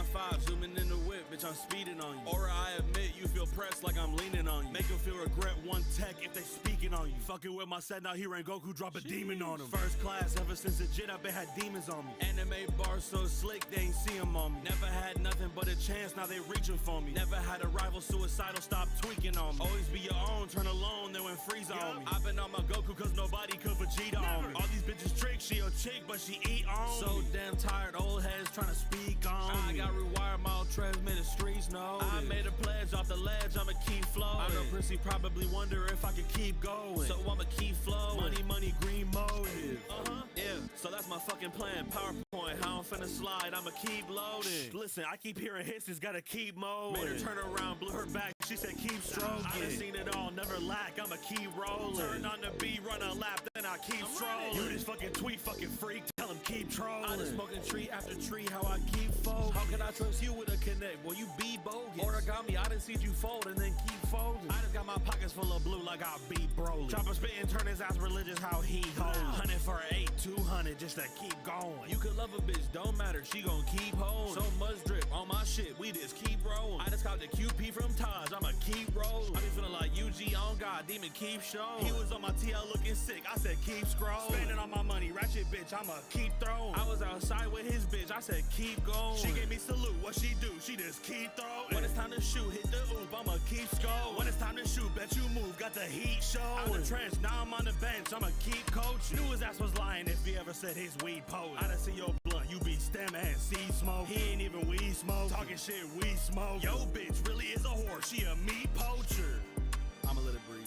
5, zooming in the whip, bitch, I'm speeding on you. Or I admit you feel pressed like I'm leaning on you. Make them feel regret one tech if they speaking on you. Fucking with my set, now he ran Goku, drop a demon on him. First class, ever since the Jit, I been had demons on me. Anime bars so slick, they ain't see him on me. Never had nothing but a chance, now they reaching for me. Never had a rival suicidal, stop tweaking on me. Always be your own, turn alone, then when freeze on me. I've been on my Goku, cause nobody could Vegeta on me. All these bitches trick, she a chick, but she eat on me. So damn tired, old heads trying to speak on me. I got rewired, my old transmitter streets, no. I made a pledge off the ledge, I'ma keep flowing. I know Prissy probably wonder if I could keep going. So I'ma keep flowing. Money, money, green motive. Yeah, so that's my fucking plan. PowerPoint, how I'm finna slide, I'ma keep loading. Listen, I keep hearing hisses, gotta keep mowing. Made her turn around, blew her back, she said keep stroking. I done seen it all, never lack, I'ma keep rolling. Turn on the beat, run a lap, then I keep strolling. You just fucking tweet, fucking freak, tell him keep trolling. I just smoking tree after tree, how I keep folding. How can I trust you with a connect? Well, you be bogus. Origami, I done see you fold and then keep folding. I just got my pockets full of blue like I be Broly. Chopper spitting, turn his ass religious, how he hold. 100 for 8, 200 just to keep going. You could love a bitch, don't matter, she gon' keep holding. So much drip on my shit, we just keep rolling. I just caught the QP from Taj, I'ma keep rolling. I be feeling like UG on God, demon keep showing. He was on my TL looking sick, I said keep scrolling. Spending all my money, ratchet bitch, I'ma keep throwing. I was outside with his bitch, I said keep going. She gave me salute, what she do? She just keep throwing. When it's time to shoot, hit the oop, I'ma keep scoring. When it's time to shoot, bet you move, got the heat showing. Out the trench, now I'm on the bench, I'ma keep coaching. Knew his ass was lying if he ever said his weed potent. I done see your blunt, you be stem and seed smoke. He ain't even weed smoke, talking shit we smoke. Yo bitch really is a whore, she a meat poacher. I'ma let it breathe.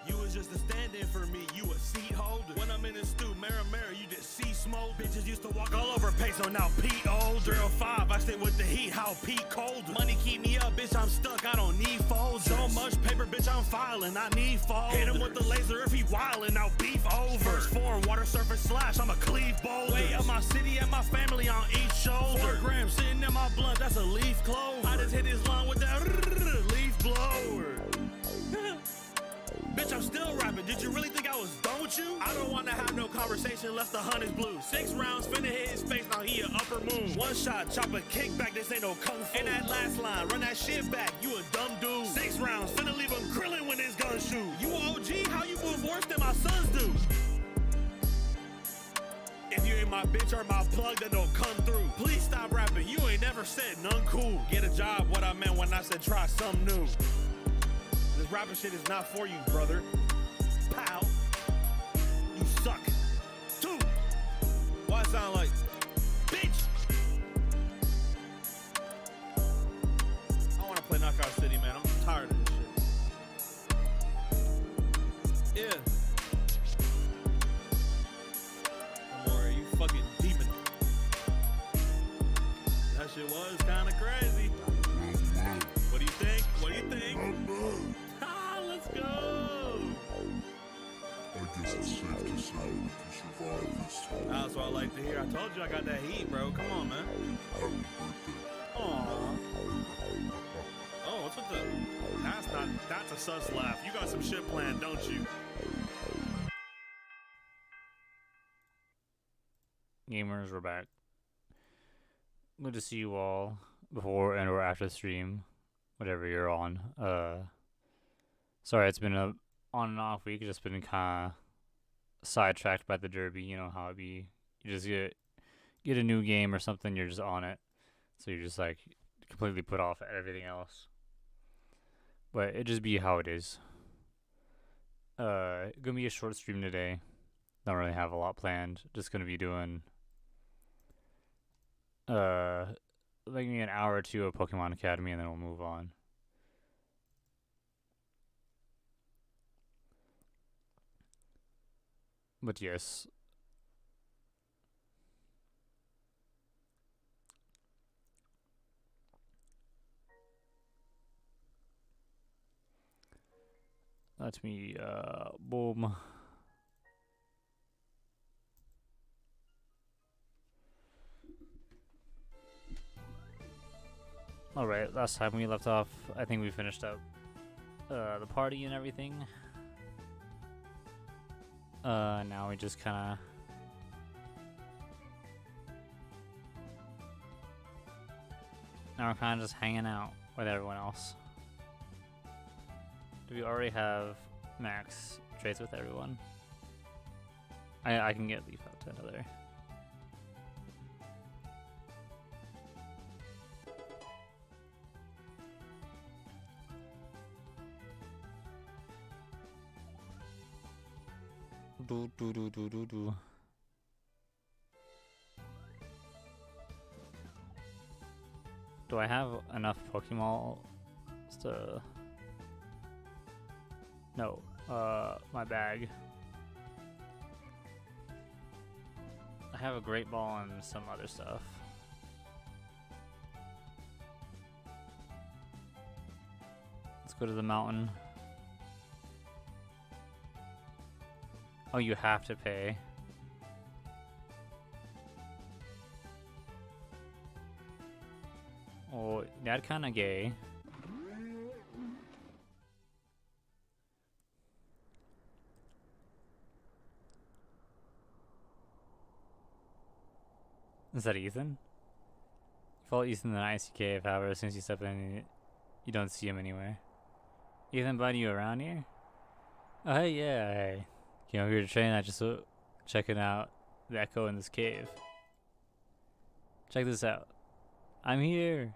You was just a stand-in for me, you a seat holder. When I'm in the stew, mirror, you just see smoke. Bitches used to walk all over Peso, now Pete older. 305, I stay with the heat, how Pete colder. Money keep me up, bitch, I'm stuck, I don't need folders. So much paper, bitch, I'm filing, I need folders. Hit him with the laser if he wildin', now beef over. First form, water surface slash, I'm a cleave boulder. Weight of my city and my family on each shoulder. 4 grams sitting in my blunt, that's a leaf clover. I just hit his line with that leaf blower. Bitch, I'm still rapping. Did you really think I was done with you? I don't wanna have no conversation unless the hunt is blue. 6 rounds, finna hit his face, now he a upper moon. 1 shot, chop a kickback, this ain't no kung fu. And that last line, run that shit back, you a dumb dude. 6 rounds, finna leave him krillin' when his gun shoot. You OG, how you move worse than my sons do? If you ain't my bitch or my plug, then don't come through. Please stop rapping, you ain't never said none cool. Get a job, what I meant when I said try something new. This rapping shit is not for you, brother. Pal. You suck. 2. Why it sound like bitch? I wanna play Knockout City, man. I'm tired of this shit. Yeah. Don't worry, you fucking demon. That shit was kinda crazy. What do you think? What do you think? Let's go! I guess it's safe to say we can survive this time. That's what I like to hear. I told you I got that heat, bro. Come on, man. Happy birthday. Aww. Oh, what's with the... That's a sus laugh. You got some shit planned, don't you? Gamers, we're back. Good to see you all before and or after the stream. Whatever you're on. Sorry, it's been a on and off week. Just been kind of sidetracked by the derby. You know how it be. You just get a new game or something. You're just on it, so you're just like completely put off everything else. But it just be how it is. Gonna be a short stream today. Don't really have a lot planned. Just gonna be doing like maybe an hour or 2 of Pokemon Academy, and then we'll move on. But yes. Let me, boom. Alright, last time we left off, I think we finished up the party and everything. Now we just kind of Now we're kind of just hanging out with everyone else. Do we already have max trades with everyone? I can get Leaf out to another. Do. Do I have enough Pokemon to... No, my bag. I have a Great Ball and some other stuff. Let's go to the mountain. Oh, you have to pay. Oh, that kinda gay. Is that Ethan? You follow Ethan in the icy cave, however, as soon as you step in, you don't see him anywhere. Ethan, buddy, you around here? Oh, hey, yeah, hey. Came over here to train, I just checking out the echo in this cave. Check this out. I'm here.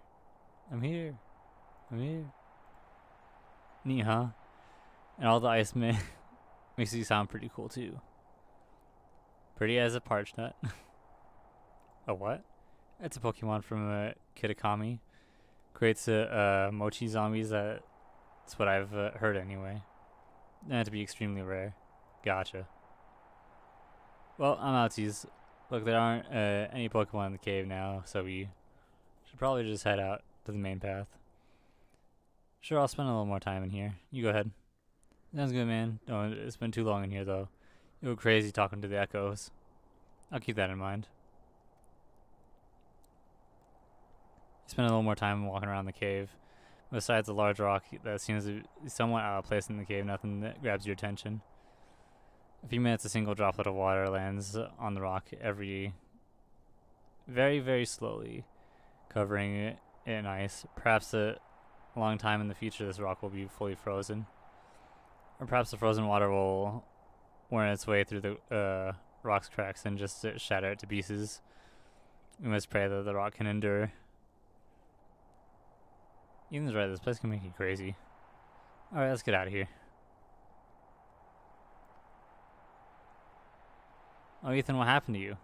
I'm here. I'm here. Neat, huh? And all the ice makes you sound pretty cool, too. Pretty as a parched nut. A what? It's a Pokemon from Kitakami. Creates mochi zombies. That's what I've heard anyway. They have to be extremely rare. Gotcha. Well, I'm outsies. Look, there aren't any Pokemon in the cave now, so we should probably just head out to the main path. Sure, I'll spend a little more time in here. You go ahead. Sounds good, man. Don't it's been too long in here, though. You go crazy talking to the echoes. I'll keep that in mind. Spend a little more time walking around the cave. Besides the large rock that seems to be somewhat out of place in the cave, nothing that grabs your attention. A few minutes, a single droplet of water lands on the rock very, very slowly, covering it in ice. Perhaps a long time in the future, this rock will be fully frozen. Or perhaps the frozen water will worm its way through the rock's cracks and just shatter it to pieces. We must pray that the rock can endure. Ethan's right, this place can make you crazy. Alright, let's get out of here. Oh, Ethan, what happened to you?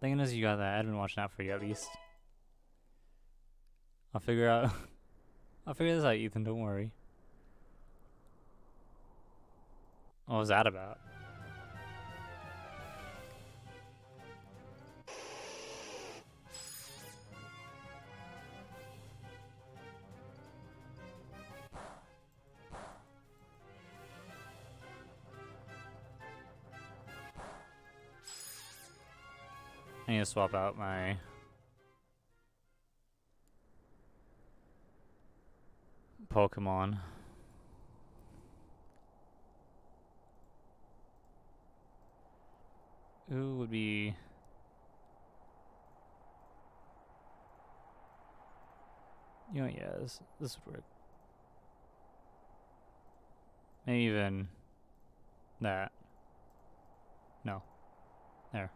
Thank goodness you got that. I've been watching out for you at least. I'll figure this out, Ethan, don't worry. What was that about? I need to swap out my Pokemon. Who would be... You know, yeah, this would work. Maybe even that. No. There.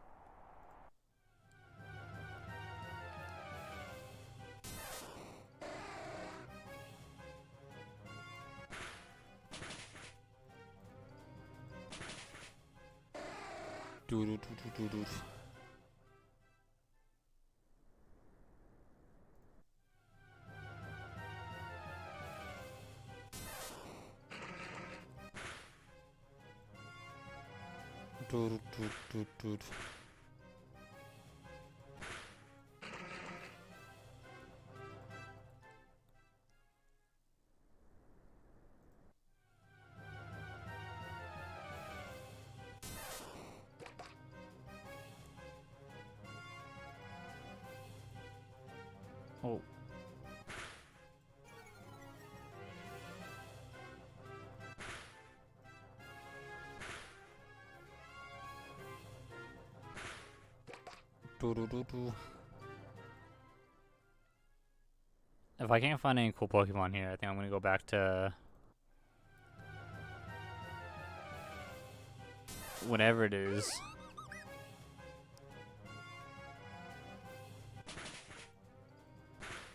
Oh. If I can't find any cool Pokemon here, I think I'm gonna go back to whatever it is.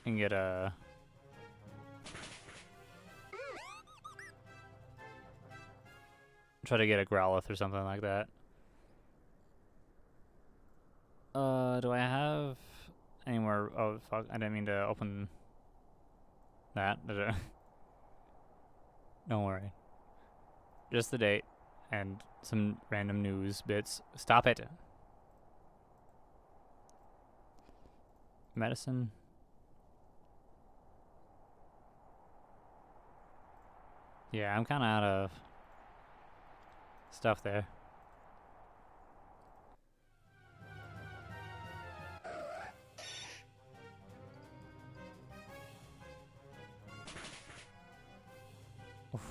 And get a... try to get a Growlithe or something like that. Do I have any more? Oh, fuck. I didn't mean to open that. Did I? Don't worry. Just the date and some random news bits. Stop it. Medicine. Yeah, I'm kind of out of stuff there. Oof.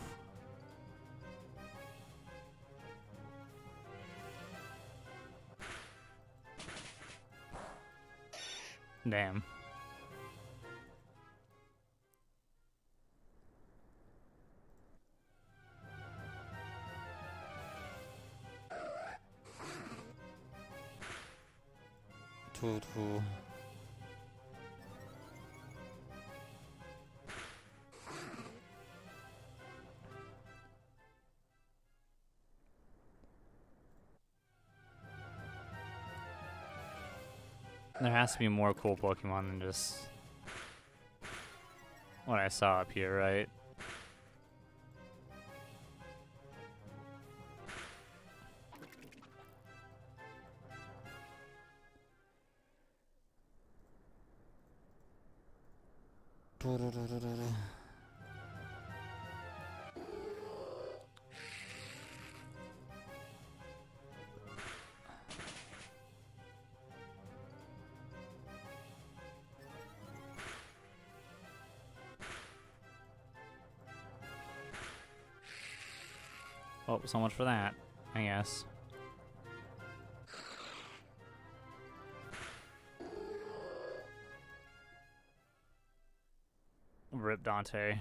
Damn. Tool. There has to be more cool Pokemon than just what I saw up here, right? Oh, so much for that, I guess. Rip Dante.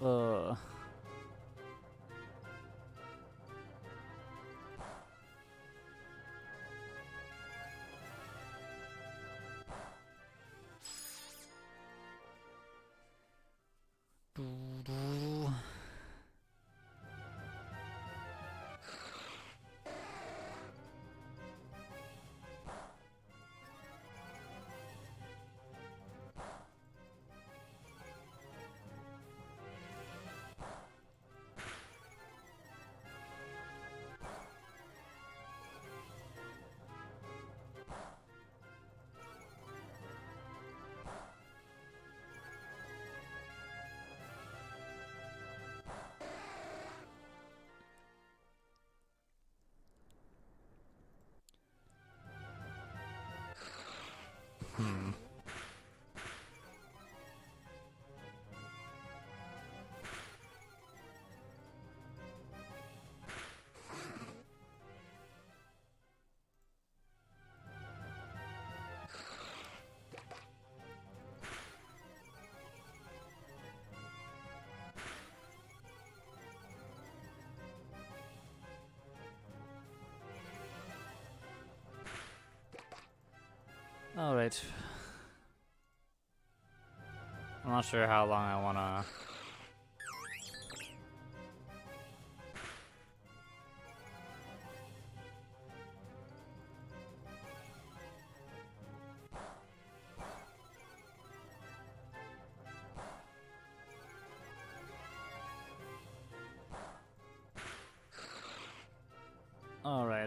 Ugh. Alright. I'm not sure how long I wanna...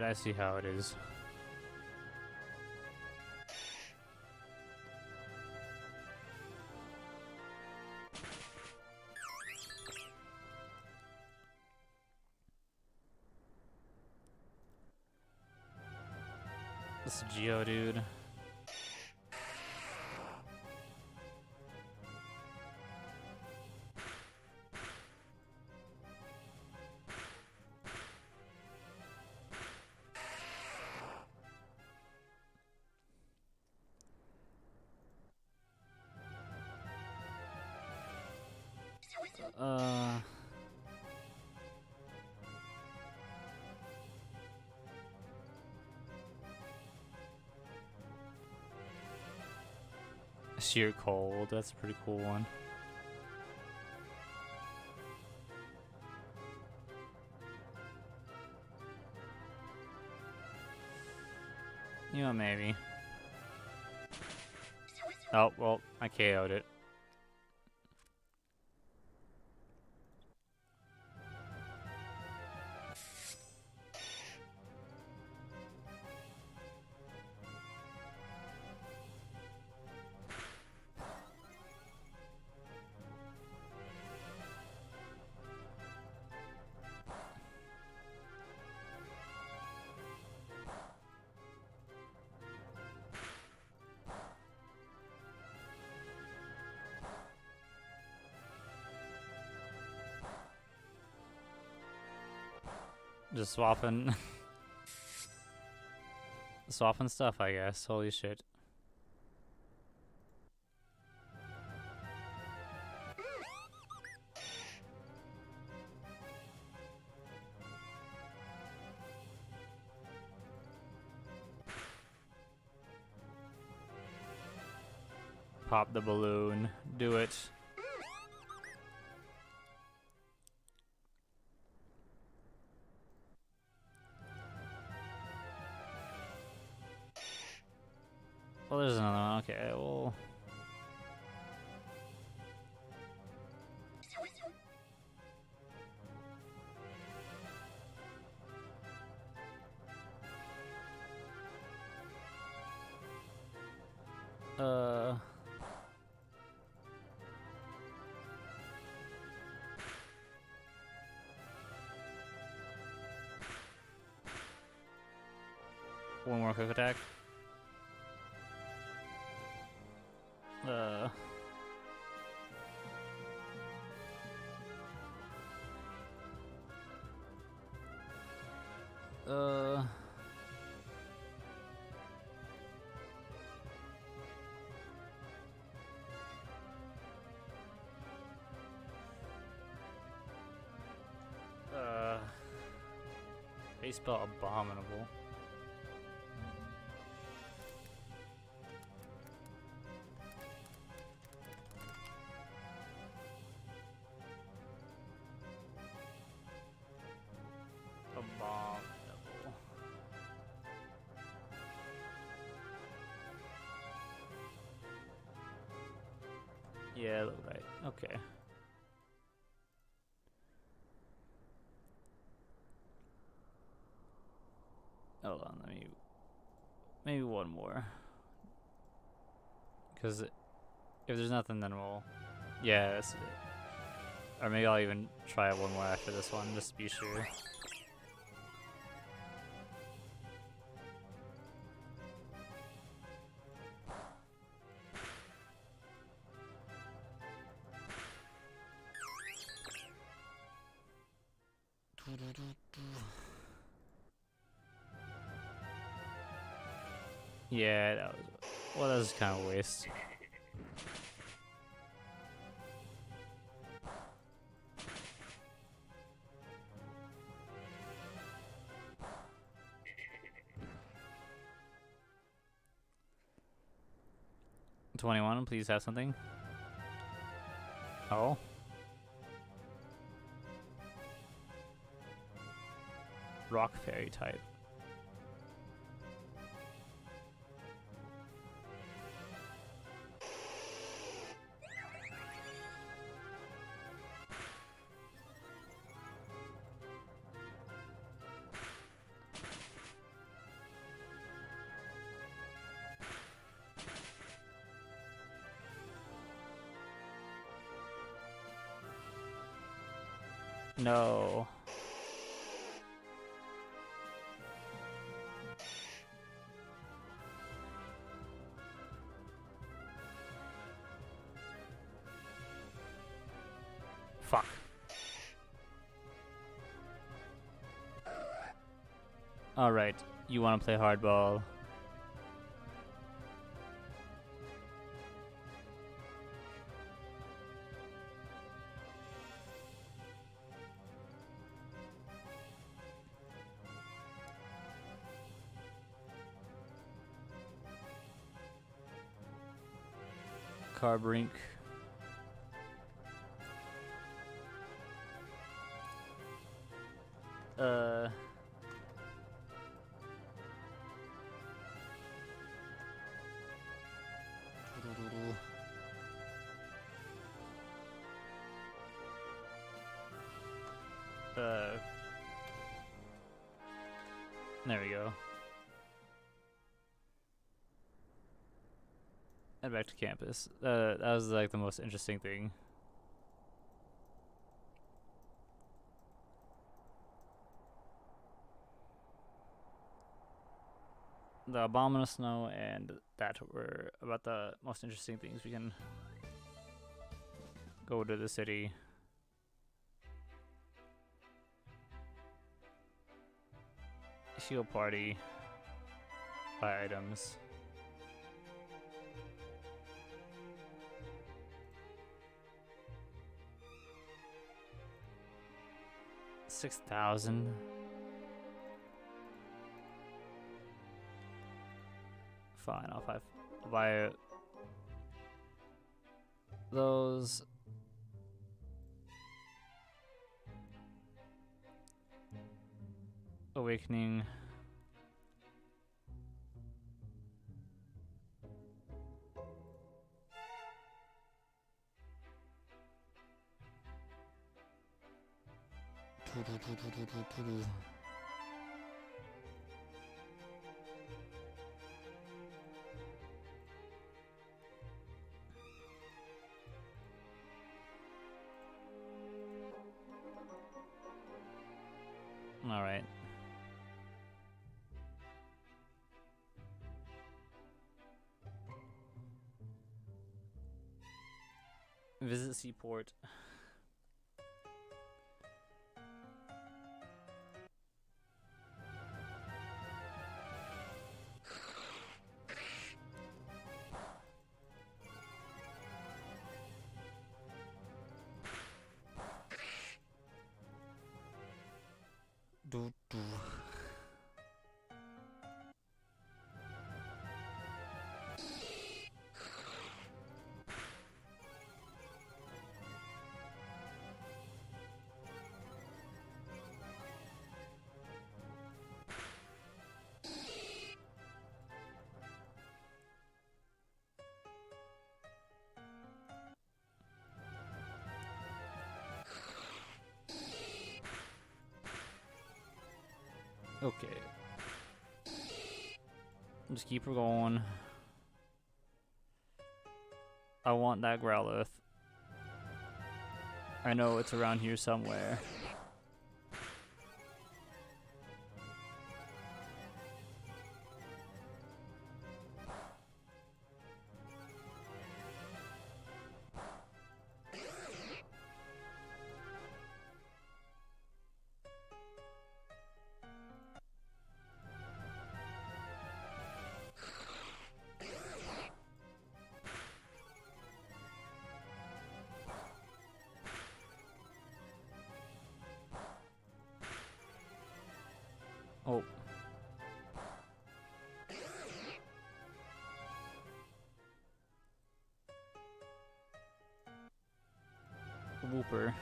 I see how it is. This Geodude. Sheer Cold, that's a pretty cool one. You know, maybe. Oh, well, I KO'd it. Just swapping swapping stuff, I guess. Holy shit. Pop the balloon. Do it. Well, there's another one. Okay, well. One more quick attack. They spell abominable. Abominable. Yeah, look right. Okay. Hold on, let me... Maybe one more. Because if there's nothing, then we'll... Yeah, that's it. Or maybe I'll even try one more after this one, just to be sure. Yeah, that was... Well, that was kind of a waste. $21, please have something. Oh. Rock fairy type. No. Fuck. Alright, you want to play hardball. Carbrink. There we go. And back to campus. That was like the most interesting thing. The abominable snow and that were about the most interesting things. We can go to the city. Shield party. Buy items. $6,000. Fine, I'll buy those. Awakening. All right. Visit Seaport. Okay. Just keep her going. I want that Growlithe. I know it's around here somewhere. Oh. Whooper.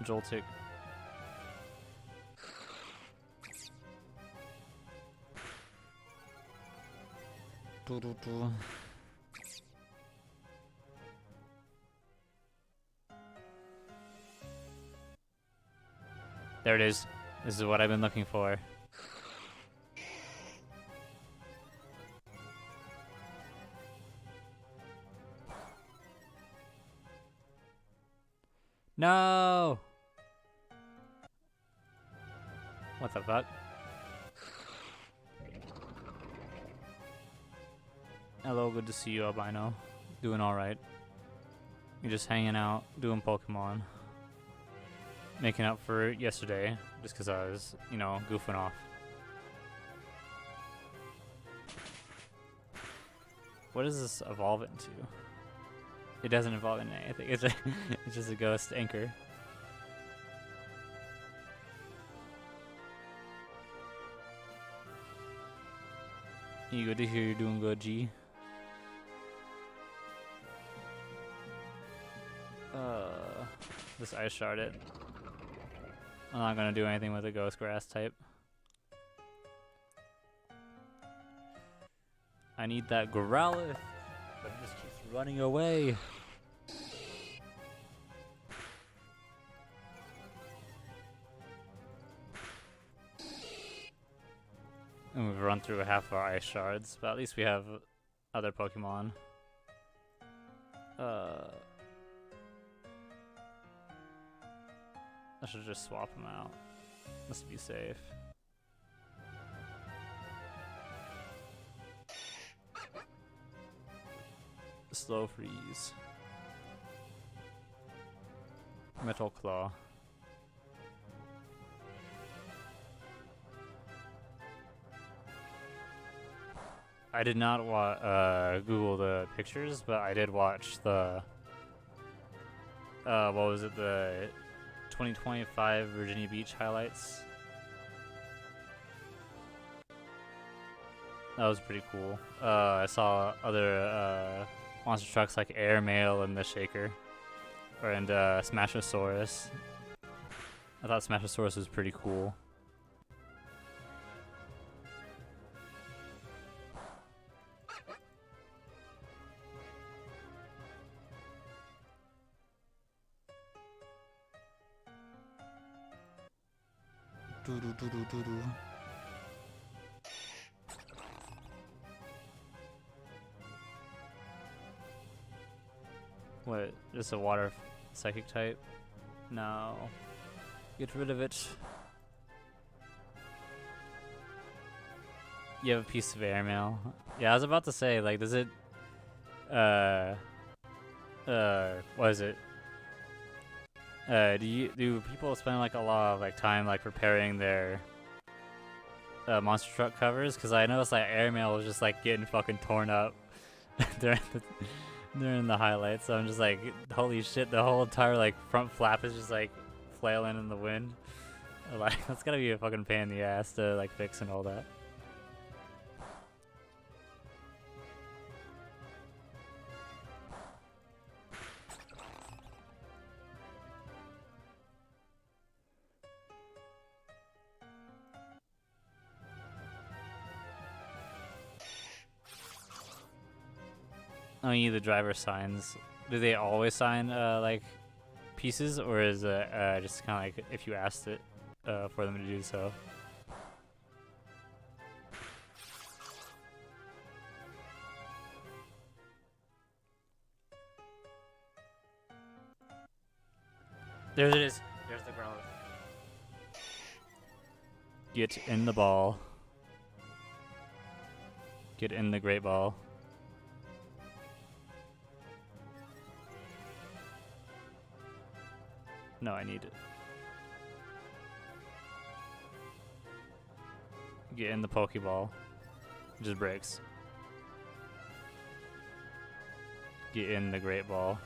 Joltik. There it is. This is what I've been looking for. No! What the fuck? Hello, good to see you, albino. Doing alright. You're just hanging out, doing Pokemon. Making up for it yesterday, just because I was, you know, goofing off. What does this evolve into? It doesn't evolve into anything. It's just a ghost anchor. You good to hear you're doing good, G. This ice shard it. I'm not gonna do anything with a ghost grass type. I need that Growlithe, but it just keeps running away. And we've run through half our ice shards, but at least we have other Pokemon. I should just swap them out. Must be safe. Slow freeze. Metal Claw. I did not Google the pictures, but I did watch the what was it, the 2025 Virginia Beach highlights. That was pretty cool. I saw other monster trucks like Airmail and the Shaker, and Smashosaurus. I thought Smashosaurus was pretty cool. What? Just a water psychic type? No. Get rid of it. You have a piece of airmail. Yeah, I was about to say, like, does it what is it? Do people spend like a lot of like time like preparing their monster truck covers? Because I noticed like airmail was just like getting fucking torn up during the highlights. So I'm just like, holy shit! The whole entire like front flap is just like flailing in the wind. Like that's gotta be a fucking pain in the ass to like fix and all that. I mean, the driver signs. Do they always sign like pieces, or is it just kind of like if you asked it for them to do so? There it is. There's the Growlithe. Get in the ball. Get in the great ball. No, I need it. Get in the Pokeball. It just breaks. Get in the Great Ball.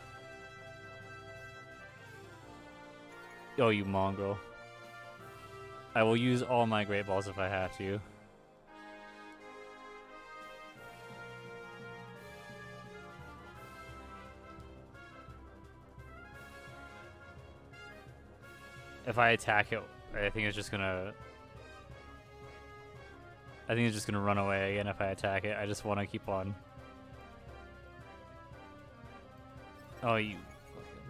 Oh, you mongrel. I will use all my Great Balls if I have to. If I attack it, I think it's just gonna run away again if I attack it. I just want to keep on. Oh, you fucking.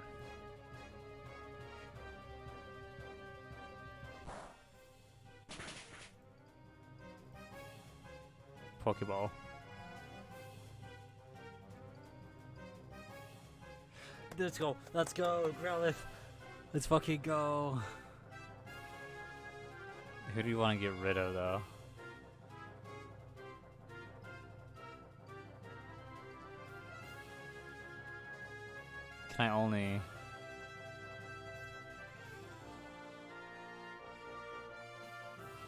Pokeball. Let's go. Let's go, Growlithe. Let's fucking go. Who do you want to get rid of, though? Can I only...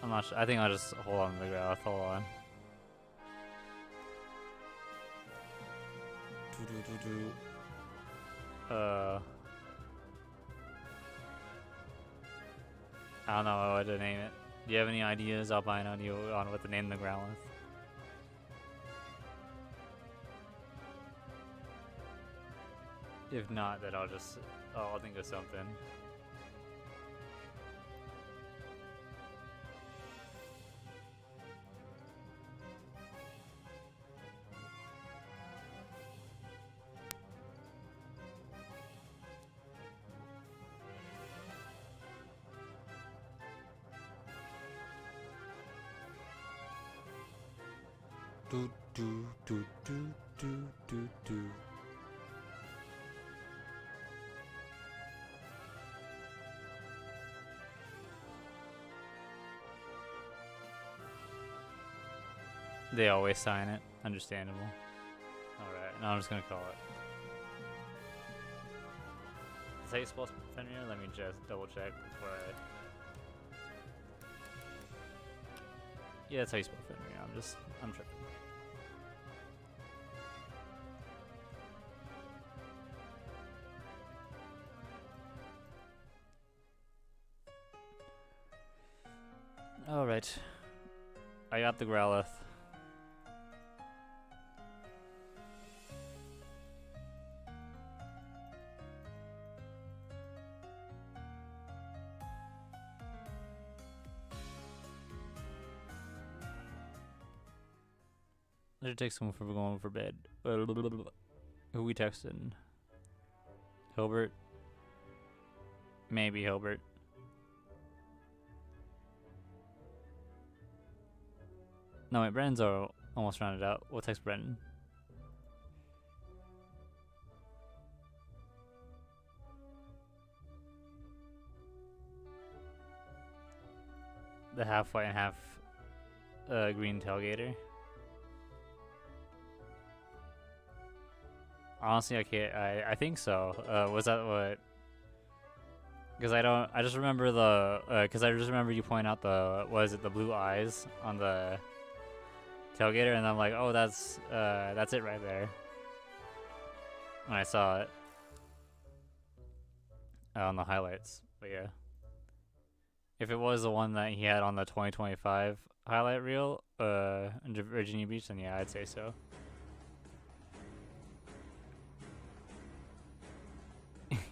I'm not sure. I think I'll just hold on to the Growlithe. Hold on. I don't know what to name it. Do you have any ideas, Albino, on what to name the Growlithe? If not, then I'll just... Oh, I'll think of something. Do do do do do do do. They always sign it. Understandable. Alright, now I'm just gonna call it. Is that how you spell Fenrir? Let me just double check before I... Yeah, that's how you spell Fenrir. I'm tripping. Alright. I got the Growlithe. I should take someone for going for bed. Who we texting? Hilbert? Maybe Hilbert. No, wait, Brennan's almost rounded out. We'll text Brennan. The half white and half green tailgater. Honestly, I can't. I think so. Was that what? Because I just remember because I just remember you point out the blue eyes on the tailgater, and I'm like, oh, that's it right there. When I saw it on the highlights, but yeah, if it was the one that he had on the 2025 highlight reel, in Virginia Beach, then yeah, I'd say so.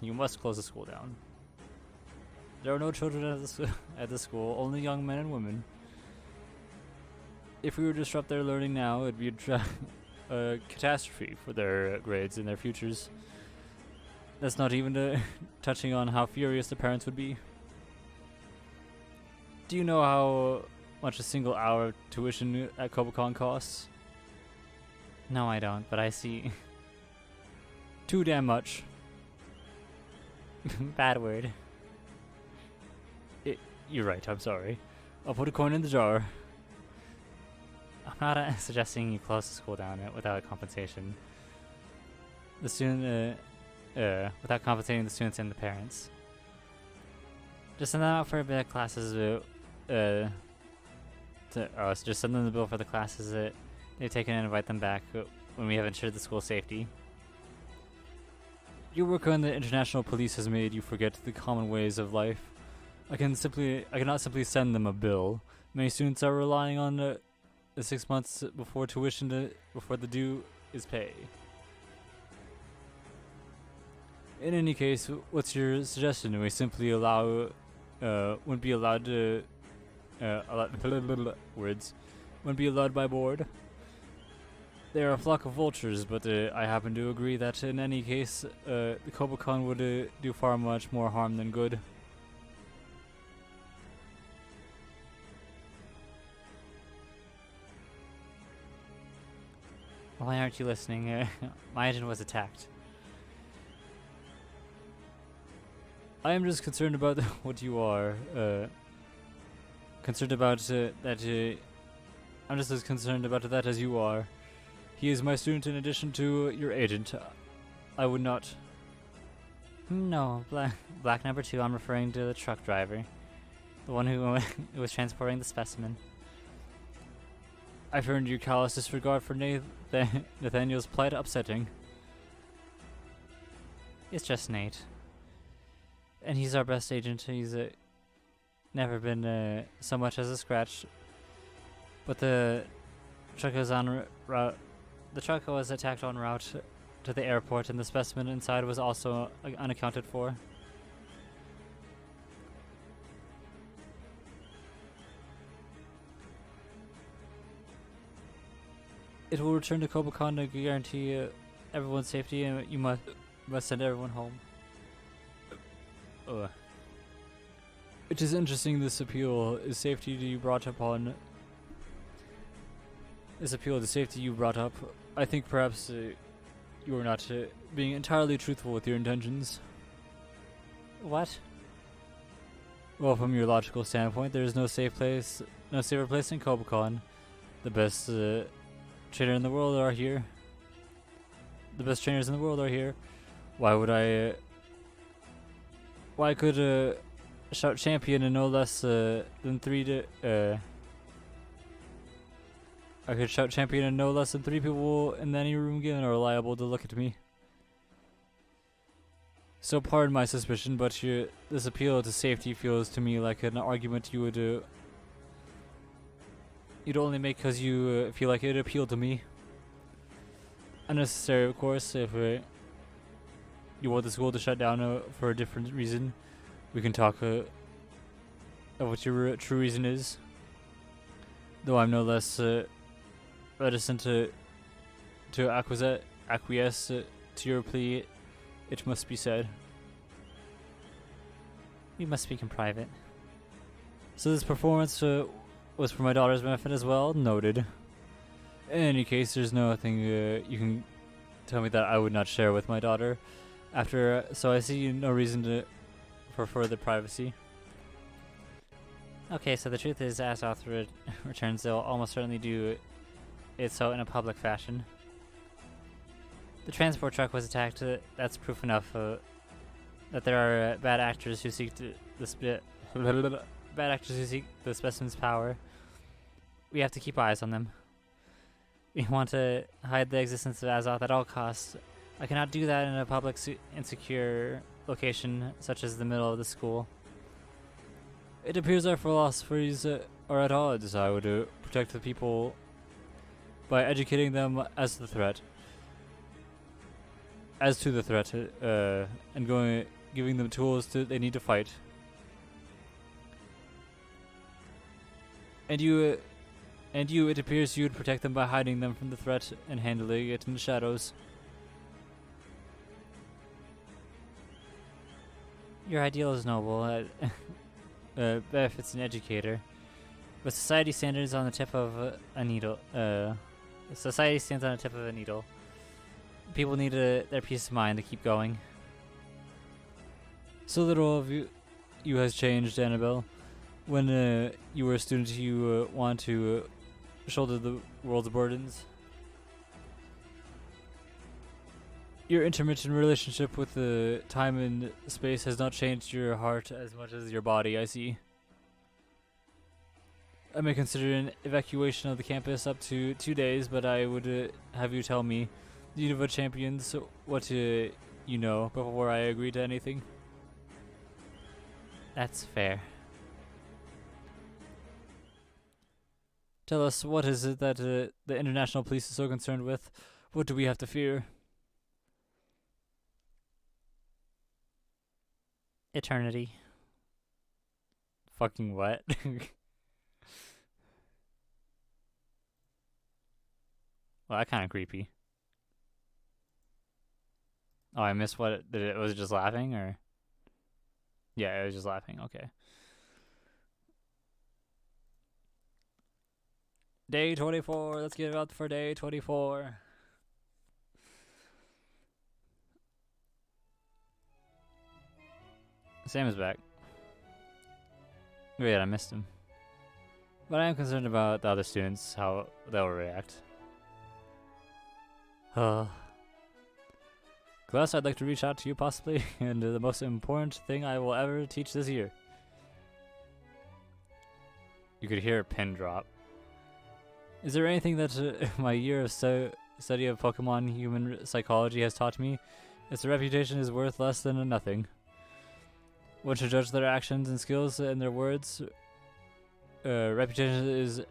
You must close the school down. There are no children at the school, only young men and women. If we were to disrupt their learning now, it'd be a catastrophe for their grades and their futures. That's not even touching on how furious the parents would be. Do you know how much a single hour of tuition at Kobacon costs? No, I don't, but I see. Too damn much. Bad word. You're right, I'm sorry. I'll put a coin in the jar. I'm not suggesting you close the school down without compensation. Without compensating the students and the parents. Just send them out for a bit of classes. Just send them the bill for the classes that they've taken and invite them back when we have ensured the school's safety. Your work on the international police has made you forget the common ways of life. I cannot simply send them a bill. Many students are relying on the 6 months before before the due is paid. In any case, what's your suggestion? We simply wouldn't be allowed to wouldn't be allowed by board. They are a flock of vultures, but I happen to agree that in any case, the Kobacon would do far much more harm than good. Why aren't you listening? My engine was attacked. I am just concerned about what you are. Concerned about that. I'm just as concerned about that as you are. He is my student in addition to your agent. I would not. No, black number 2. I'm referring to the truck driver, the one who was transporting the specimen. I found your callous disregard for Nathaniel's plight upsetting. It's just Nate. And he's our best agent. He's never been so much as a scratch. But the truck was on route. The truck was attacked en route to the airport, and the specimen inside was also unaccounted for. It will return to Cobacon to guarantee everyone's safety, and you must send everyone home. It is interesting this appeal is safety you brought upon. This appeal to safety you brought up. I think perhaps you are not being entirely truthful with your intentions. What? Well, from your logical standpoint, there is no safer place than Cobacon. The best trainer in the world are here. The best trainers in the world are here. Why would I? Why could shout champion and no less than 3 I could shout champion and no less than 3 people in any room given are liable to look at me. So pardon my suspicion, but this appeal to safety feels to me like an argument you would you'd only make because you feel like it appealed to me. Unnecessary, of course. If you want the school to shut down for a different reason, we can talk of what your true reason is. Though I'm no less reticent to acquiesce to your plea, it must be said. We must speak in private. So this performance was for my daughter's benefit as well? Noted. In any case, there's nothing you can tell me that I would not share with my daughter. So I see no reason for further privacy. Okay, so the truth is, as Azoth returns, they'll almost certainly do it so in a public fashion. The transport truck was attacked. That's proof enough that there are bad actors who seek the specimen's power. We have to keep eyes on them. We want to hide the existence of Azoth at all costs. I cannot do that in a public insecure location such as the middle of the school. It appears our philosophies are at odds. I would protect the people by educating them as to the threat, and giving them tools they need to fight. And you, it appears you would protect them by hiding them from the threat and handling it in the shadows. Your ideal is noble. Benefits an educator, but society stands on the tip of a needle. Society stands on the tip of a needle. People need their peace of mind to keep going. So little of you has changed, Annabelle. When you were a student, you want to shoulder the world's burdens. Your intermittent relationship with the time and space has not changed your heart as much as your body, I see. I may consider an evacuation of the campus up to 2 days, but I would have you tell me, the Unova champions, what you know before I agree to anything. That's fair. Tell us, what is it that the international police is so concerned with? What do we have to fear? Eternity. Fucking what? Well, that kind of creepy. Oh, I missed what it was. Just laughing, or yeah, it was just laughing. Okay. Day 24. Let's get it out for day 24. Sam is back. Wait, I missed him. But I am concerned about the other students, how they'll react. Class, I'd like to reach out to you possibly, and the most important thing I will ever teach this year. You could hear a pin drop. Is there anything that my year of study of Pokemon human psychology has taught me? Its reputation is worth less than nothing. One should judge their actions and skills and their words. Reputation is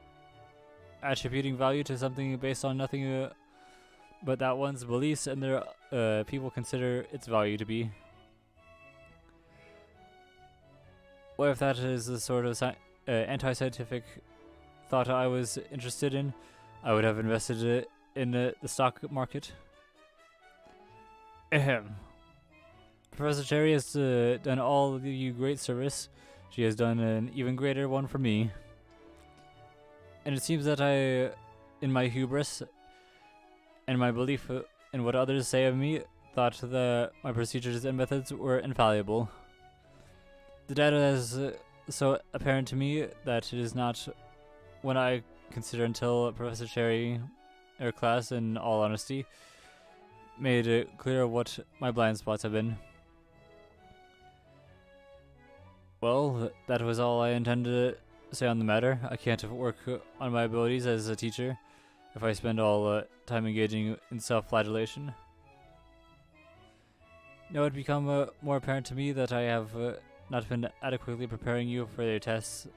attributing value to something based on nothing but that one's beliefs and their people consider its value to be. What if that is the sort of anti-scientific thought I was interested in? I would have invested it in the stock market. Ahem. Professor Cherry has done all of you great service. She has done an even greater one for me. And it seems that I, in my hubris and my belief in what others say of me, thought that my procedures and methods were infallible. The data is so apparent to me that it is not one I consider until Professor Cherry, her class, in all honesty, made it clear what my blind spots have been. Well, that was all I intended to say on the matter. I can't work on my abilities as a teacher if I spend all time engaging in self-flagellation. Now it would become more apparent to me that I have not been adequately preparing you for the tests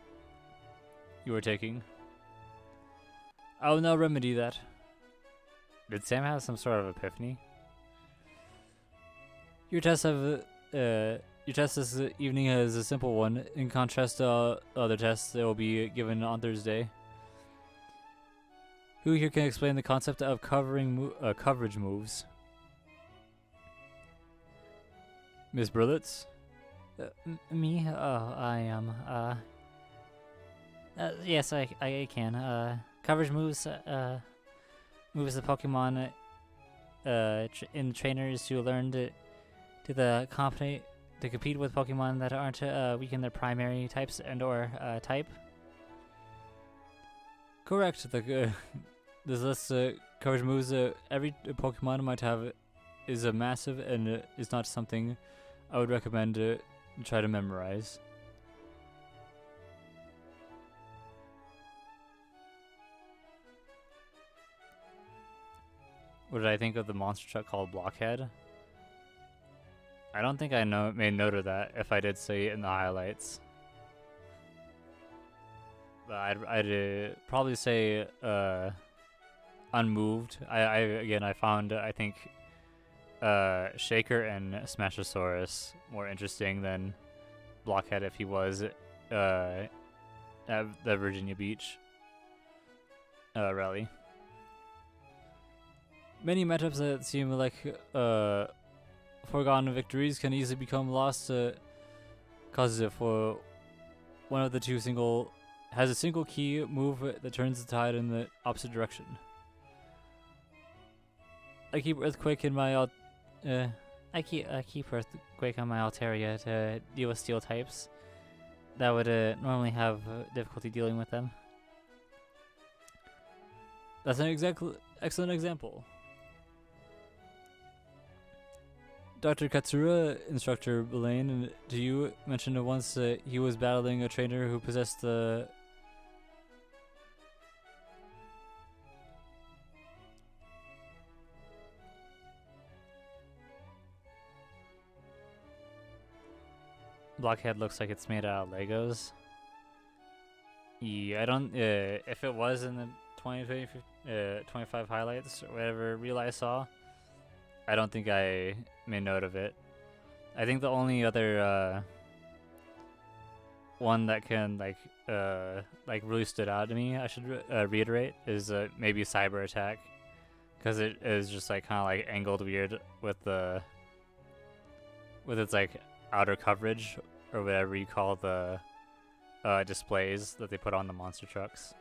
you were taking. I will now remedy that. Did Sam have some sort of epiphany? Your test this evening is a simple one. In contrast to other tests that will be given on Thursday. Who here can explain the concept of coverage moves? Miss Brilitz? Me? Oh, I am. Yes, I can. Coverage moves. Moves the Pokemon. In trainers to learn to compete with Pokemon that aren't weak in their primary types and/or type. Correct. This list coverage moves every Pokemon might have is massive and is not something I would recommend try to memorize. What did I think of the monster truck called Blockhead? I don't think I made note of that if I did see it in the highlights. But I'd probably say unmoved. I found I think Shaker and Smashosaurus more interesting than Blockhead if he was at the Virginia Beach rally. Many matchups that seem like foregone victories can easily become lost causes it for one of the two has a single key move that turns the tide in the opposite direction. I keep Earthquake in my I keep Earthquake on my Altaria to deal with steel types that would normally have difficulty dealing with them. That's an excellent example. Dr. Katsura, Instructor Belaine, to you, mentioned once that he was battling a trainer who possessed the... Blockhead looks like it's made out of Legos. Yeah, I don't... if it was in the 25 highlights, or whatever reel I saw, I don't think I made note of it. I think the only other one that can like really stood out to me, I should reiterate, is maybe Cyber Attack, because it is just like kind of like angled weird with its like outer coverage or whatever you call the displays that they put on the monster trucks.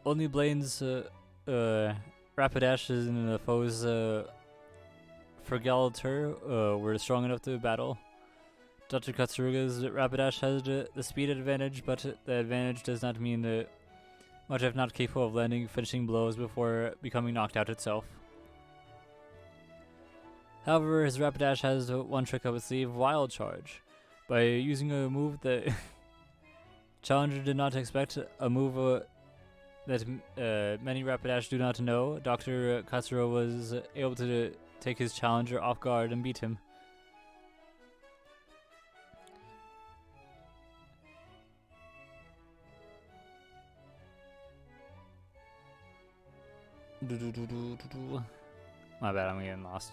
Only Blaine's Rapidash is in the foe's Fergalter were strong enough to battle. Dr. Katsuruga's Rapidash has the speed advantage, but the advantage does not mean much if not capable of landing finishing blows before becoming knocked out itself. However, his Rapidash has one trick up its sleeve, Wild Charge. By using a move that Challenger did not expect, a move that many Rapidash do not know, Dr. Katsuro was able to take his challenger off guard and beat him. My bad, I'm getting lost.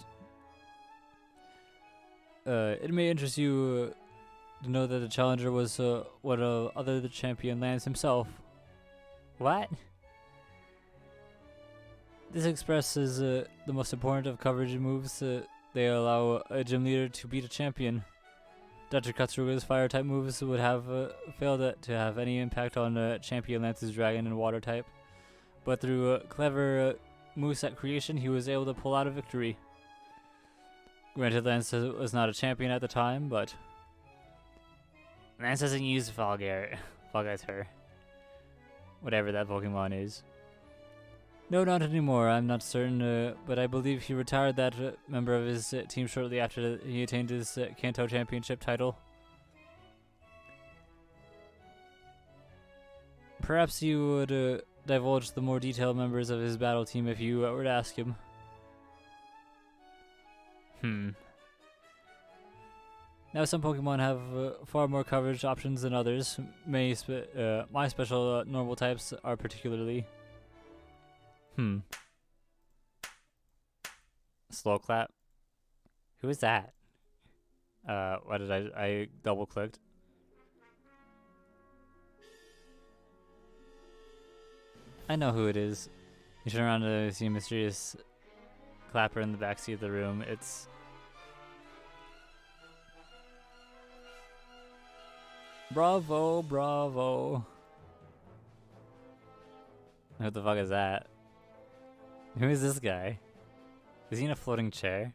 It may interest you to know that the challenger was what other the champion lands himself. What? This expresses the most important of coverage moves. They allow a gym leader to beat a champion. Dr. Katsuruga's fire type moves would have failed to have any impact on champion Lance's dragon and water type, but through clever moveset creation, he was able to pull out a victory. Granted, Lance was not a champion at the time, but Lance doesn't use Fall Guy's her. Whatever that Pokemon is. no, not anymore. I'm not certain, but I believe he retired that member of his team shortly after he attained his Kanto Championship title. Perhaps you would divulge the more detailed members of his battle team if you were to ask him. Now, some Pokemon have far more coverage options than others. My special normal types are particularly. Slow clap. Who is that? What did I double clicked? I know who it is. You turn around to see a mysterious clapper in the backseat of the room. It's Bravo, bravo. What the fuck is that? Who is this guy? Is he in a floating chair?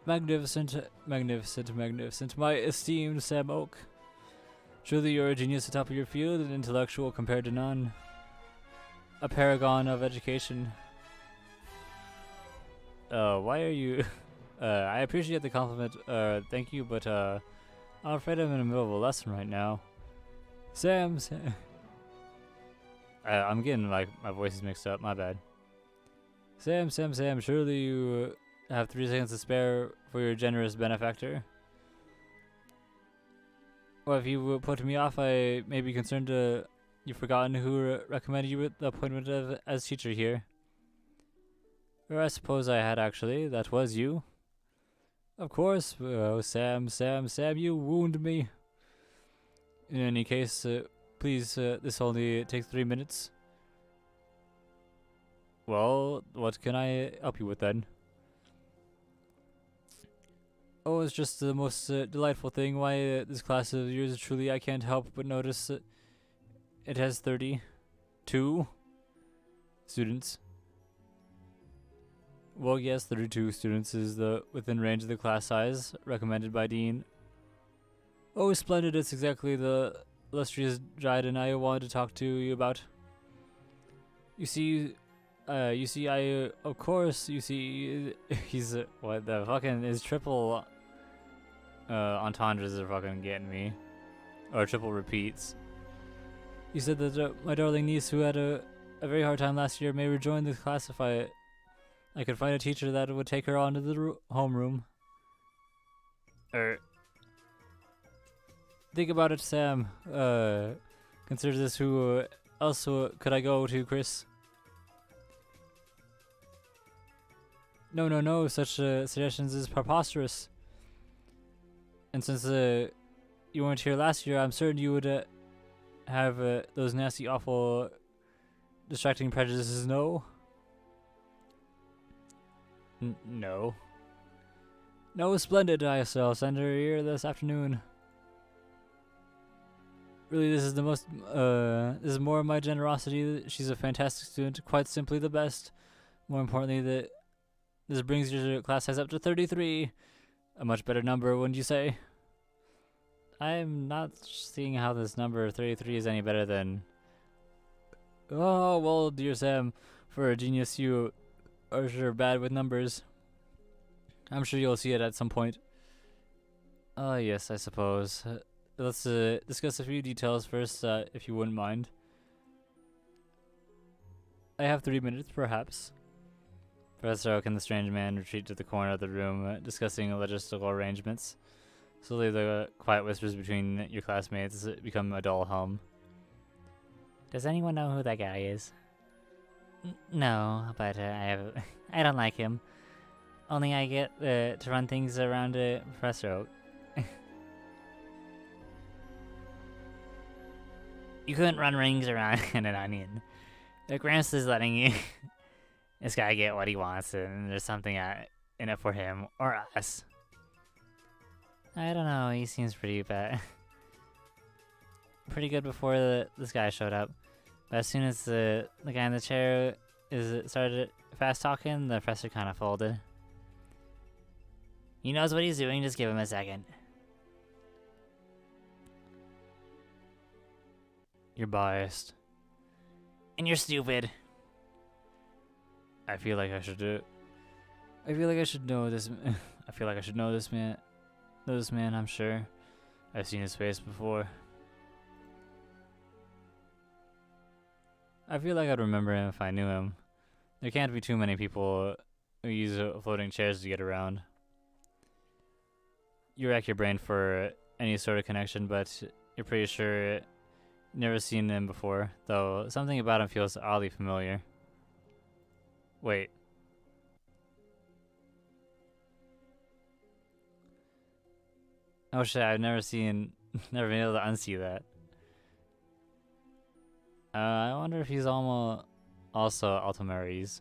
Magnificent, magnificent, magnificent. My esteemed Sam Oak. Truly you're a genius atop of your field, an intellectual compared to none. A paragon of education. Why are you... I appreciate the compliment, thank you, but I'm afraid I'm in the middle of a lesson right now. Sam. I'm getting, like, my voice is mixed up, my bad. Sam, surely you have 3 seconds to spare for your generous benefactor? Well, if you put me off, I may be concerned you've forgotten who recommended you the appointment as teacher here. Or I suppose I had, actually. That was you. Of course. Oh, Sam, you wound me. In any case, please, this only takes 3 minutes. Well, what can I help you with then? Oh, it's just the most delightful thing. Why, this class of yours, truly, I can't help but notice it has 32 students. Well, yes, 32 students is the within range of the class size recommended by Dean. Oh, splendid! It's exactly the illustrious Dryden I wanted to talk to you about. You see, of course, you see, he's what the fucking his triple entendres are fucking getting me, or triple repeats. You said that my darling niece, who had a very hard time last year, may rejoin the class if I could find a teacher that would take her on to the homeroom. Think about it, Sam. Consider this. Who else could I go to, Chris? No. Such suggestions is preposterous. And since you weren't here last year, I'm certain you would have those nasty, awful, distracting prejudices. No. No. No, splendid. I'll send her here this afternoon. Really, this is the most. This is more of my generosity. She's a fantastic student, quite simply the best. More importantly, that This brings your class size up to 33. A much better number, wouldn't you say? I'm not seeing how this number 33 is any better than... Oh, well, dear Sam, for a genius, you are sure bad with numbers. I'm sure you'll see it at some point. Oh, yes, I suppose. Let's discuss a few details first, if you wouldn't mind. I have 3 minutes, perhaps. Professor Oak and the strange man retreat to the corner of the room, discussing logistical arrangements. Slowly, the quiet whispers between your classmates become a dull hum. Does anyone know who that guy is? No, but I don't like him. Only I get to run things around Professor Oak. You couldn't run rings around an onion. The Gramps is letting you this guy get what he wants, and there's something in it for him or us. I don't know. He seems pretty bad, pretty good before this guy showed up. But as soon as the guy in the chair started fast talking, the professor kind of folded. He knows what he's doing. Just give him a second. You're biased. And you're stupid. I feel like I should know this. I feel like I should know this man. I'm sure. I've seen his face before. I feel like I'd remember him if I knew him. There can't be too many people who use floating chairs to get around. You rack your brain for any sort of connection, but you're pretty sure you've never seen him before, though something about him feels oddly familiar. Wait. Oh shit, I've never been able to unsee that. I wonder if he's also Altomaris.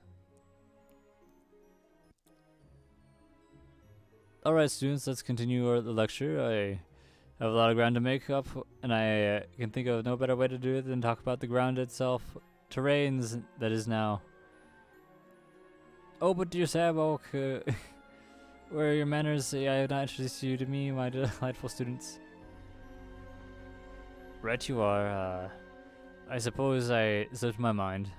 Alright students, let's continue the lecture. I have a lot of ground to make up, and I can think of no better way to do it than talk about the ground itself. Terrains that is now. Oh, but dear Sam Oak, where are your manners? I have not introduced you to me, my delightful students. Right you are. I suppose I slipped my mind.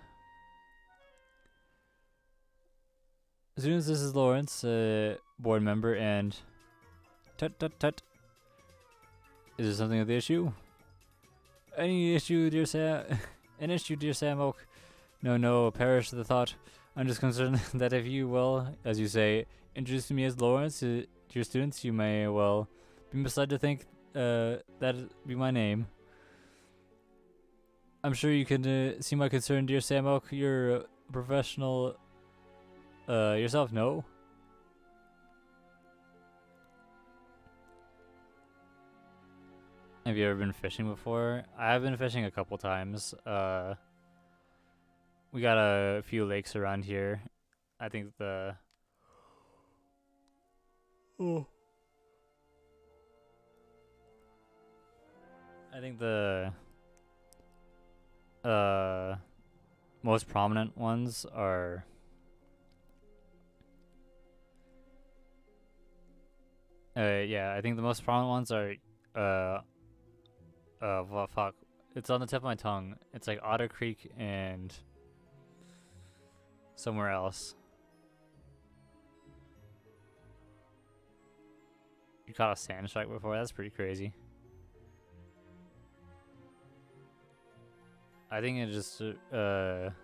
Students, this is Lawrence, board member, and... Tut tut tut. Is there something of the issue? Any issue, dear Sam? An issue, dear Sam Oak? No, perish the thought. I'm just concerned that if you will, as you say, introduce me as Lawrence to your students, you may, well, be misled to think that'd be my name. I'm sure you can see my concern, dear Sam Oak. You're a professional yourself, no? Have you ever been fishing before? I've been fishing a couple times. We got a few lakes around here. I think the... Oh. I think the... most prominent ones are... yeah, I think the most prominent ones are... well, fuck. It's on the tip of my tongue. It's like Otter Creek and... somewhere else. You caught a sand shark before? That's pretty crazy. I think it just the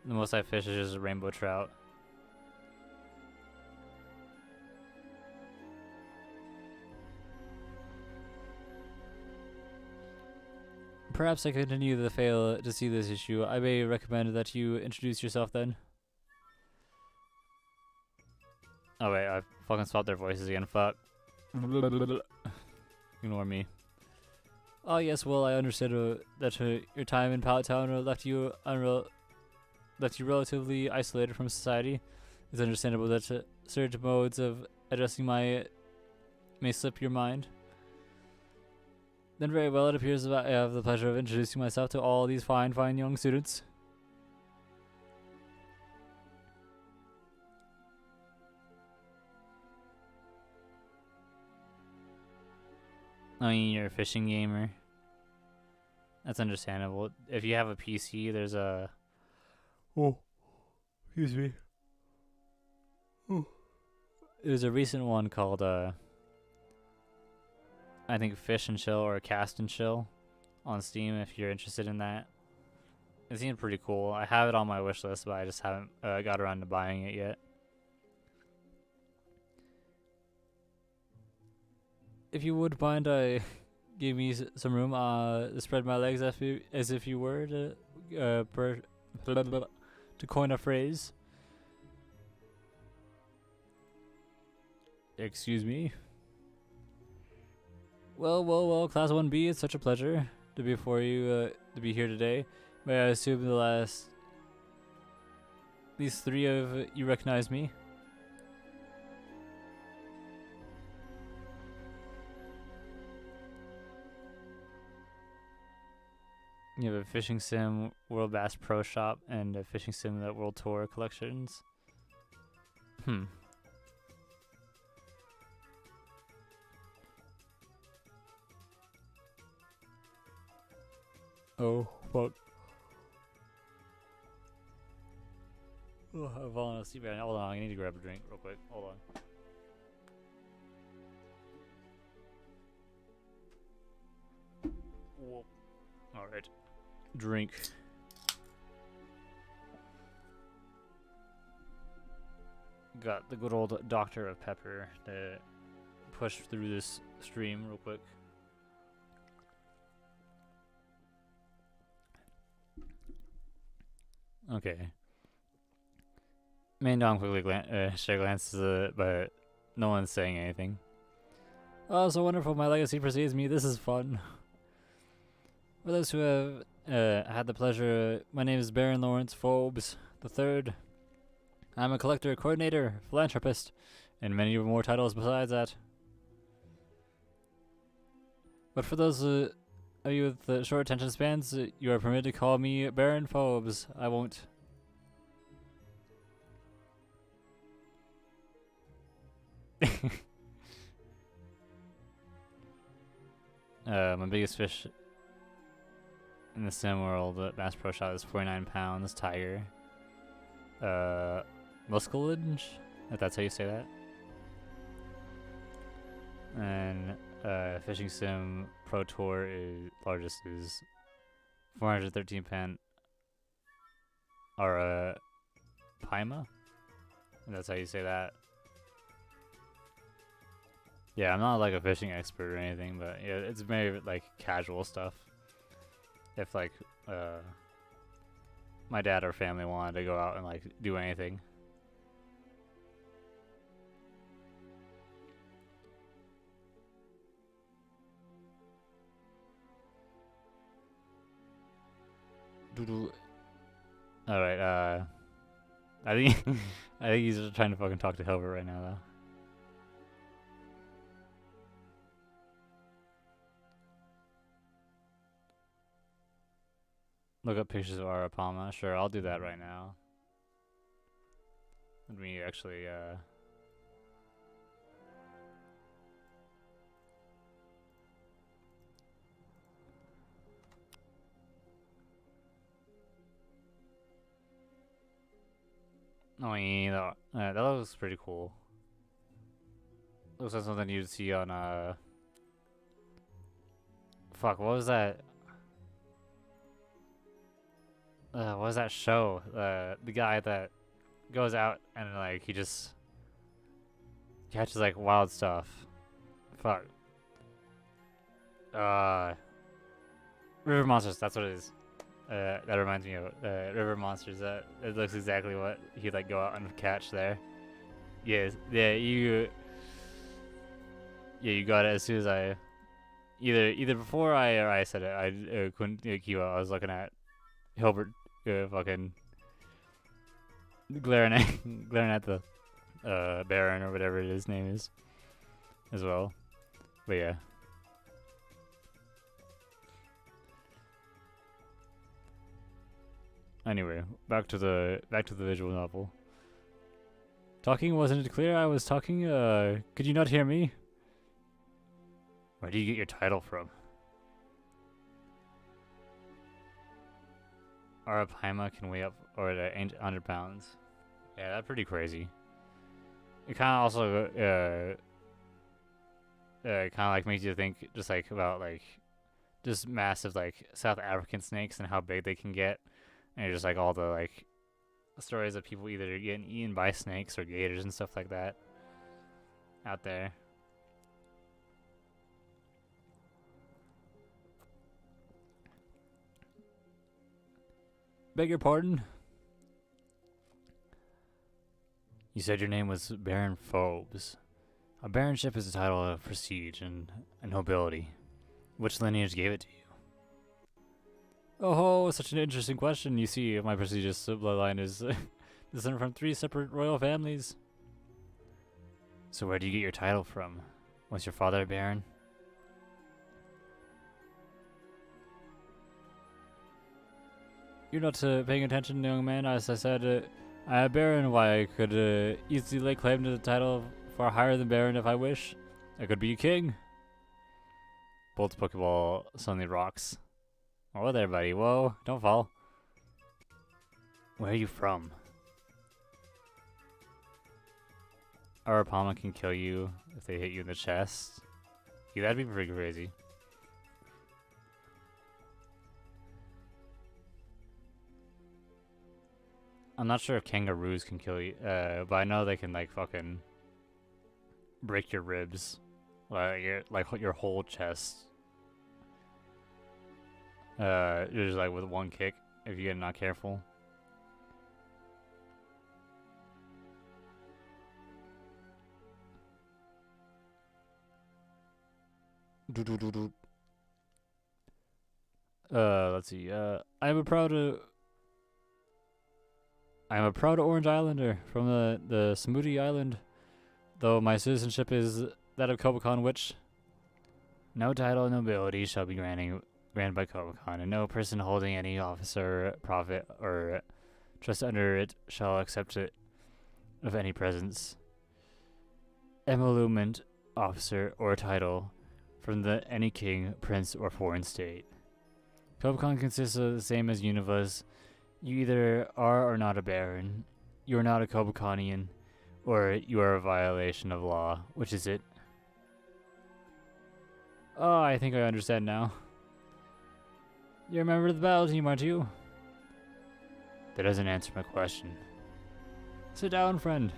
most I fish is just a rainbow trout. Perhaps I continue to fail to see this issue. I may recommend that you introduce yourself then. Oh wait, I fucking swapped their voices again, fuck. Ignore me. Oh yes, well I understood that your time in Pallet Town left you relatively isolated from society. It's understandable that certain modes of addressing may slip your mind. Then very well, it appears that I have the pleasure of introducing myself to all these fine young students. I mean, you're a fishing gamer. That's understandable. If you have a PC, there's a... Oh, excuse me. Oh. There's a recent one called, I think Fish and Chill or Cast and Chill on Steam if you're interested in that. It seems pretty cool. I have it on my wish list, but I just haven't got around to buying it yet. If you would mind, give me some room to spread my legs as if you were to coin a phrase. Excuse me. Well, Class 1B, it's such a pleasure to be to be here today. May I assume these three of you recognize me? You have a Fishing Sim World Bass Pro Shop and a Fishing Sim that World Tour collections. Oh, fuck. Oh, I've fallen asleep. Hold on, I need to grab a drink real quick. Hold on. Whoa. Alright. Drink. Got the good old Doctor of Pepper to push through this stream real quick. Okay. Main Dom quickly glances, but no one's saying anything. Oh, so wonderful. My legacy precedes me. This is fun. For those who have had the pleasure, my name is Baron Lawrence Forbes III. I'm a collector, coordinator, philanthropist, and many more titles besides that. But for those of you with short attention spans, you are permitted to call me Baron Forbes. I won't. My biggest fish in the sim world at Bass Pro Shop is 49 pounds tiger. Muskellunge, if that's how you say that. And Fishing Sim Pro Tour largest is 413 pound or Paima. If that's how you say that. Yeah, I'm not like a fishing expert or anything, but yeah, it's very like casual stuff. If like my dad or family wanted to go out and like do anything. All right. I think I think he's just trying to fucking talk to Hilbert right now, though. Look up pictures of Arapama. Sure, I'll do that right now. Let me actually, Oh, yeah, that looks pretty cool. Looks like something you'd see on, Fuck, what was that? What was that show? The guy that goes out and like he just catches like wild stuff. Fuck. River Monsters. That's what it is. That reminds me of River Monsters. It looks exactly what he'd like go out and catch there. Yes. Yeah. You got it as soon as I either before I said it. I couldn't keep up. I was looking at Hilbert fucking glaring at the Baron or whatever his name is as well. But yeah. Anyway, back to the visual novel. Talking wasn't it clear? I was talking. Could you not hear me? Where do you get your title from? Arapaima can weigh up or 100 pounds. Yeah, that's pretty crazy. It kind of also kind of like makes you think just like about like just massive like South African snakes and how big they can get, and just like all the like stories of people either getting eaten by snakes or gators and stuff like that out there. Beg your pardon? You said your name was Baron Phobes. A baronship is a title of prestige and nobility. Which lineage gave it to you? Oh, such an interesting question. You see, my prestigious bloodline is descended from 3 separate royal families. So where do you get your title from? Was your father a baron? You're not paying attention, young man. As I said, I am Baron. Why, I could easily lay claim to the title far higher than Baron if I wish. I could be a king. Bolt's Pokeball suddenly rocks. Whoa there, buddy. Whoa, don't fall. Where are you from? Arapama can kill you if they hit you in the chest. Yeah, that'd be pretty crazy. I'm not sure if kangaroos can kill you, but I know they can like fucking break your ribs, like your whole chest. Just like with one kick if you get not careful. Let's see. I'm a proud Orange Islander from the Smoothie Island, though my citizenship is that of Kobakon, which no title of nobility shall be granted by Kobakon, and no person holding any office or profit or trust under it shall accept it of any presence, emolument, officer, or title from any king, prince, or foreign state. Kobakon consists of the same as Univas. You either are or not a baron, you are not a Kobakonian, or you are a violation of law. Which is it? Oh, I think I understand now. You're a member of the battle team, aren't you? That doesn't answer my question. Sit down, friend.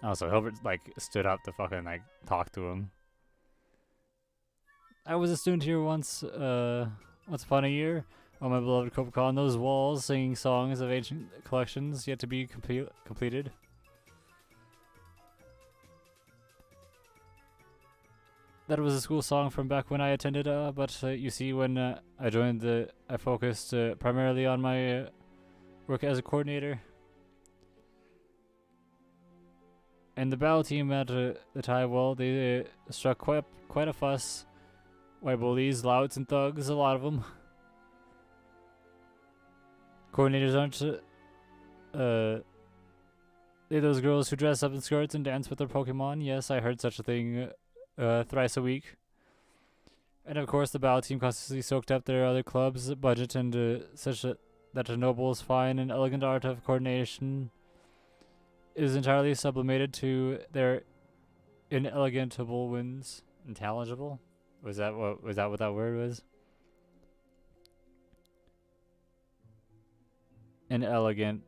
Also, Hilbert like stood up to fucking like talk to him. I was a student here once upon a year on my beloved Kobakon. Those walls singing songs of ancient collections yet to be completed. That was a school song from back when I attended, but you see, when I joined I focused primarily on my work as a coordinator. And the battle team at the time, well, they struck quite a fuss. White bullies, louts, and thugs, a lot of them. Coordinators aren't they those girls who dress up in skirts and dance with their Pokemon? Yes, I heard such a thing thrice a week. And of course, the battle team constantly soaked up their other clubs' budget, and that the noble's fine and elegant art of coordination is entirely sublimated to their inelegantable wins. Intelligible? Was that what that word was? Inelegantable?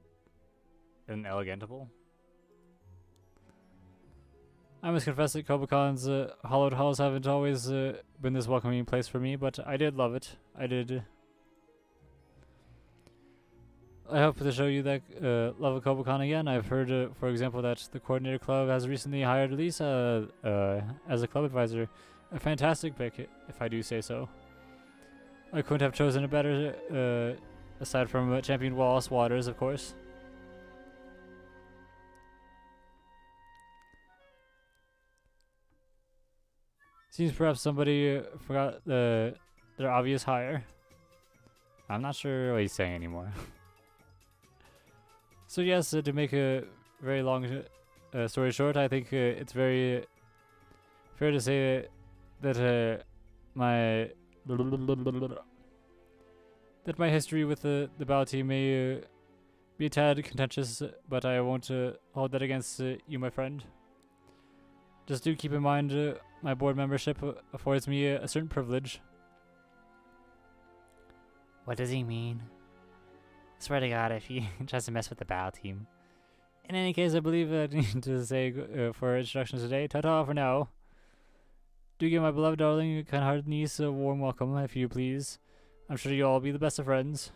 I must confess that Kobakon's hollowed halls haven't always been this welcoming place for me, but I did love it. I did. I hope to show you that love of Kobakon again. I've heard, for example, that the Coordinator Club has recently hired Lisa as a club advisor. A fantastic pick, if I do say so. I couldn't have chosen a better, aside from Champion Wallace Waters, of course. Seems perhaps somebody forgot their obvious hire. I'm not sure what he's saying anymore. So yes, to make a very long story short, I think it's very Fair to say that my history with the battle team may be a tad contentious, but I won't hold that against you, my friend. Just do keep in mind my board membership affords me a certain privilege. What does he mean? Swear to God if he tries to mess with the battle team. In any case, I believe I need to say for introductions today, ta-ta for now. Do give my beloved darling, kind-hearted niece a warm welcome, if you please. I'm sure you'll all be the best of friends.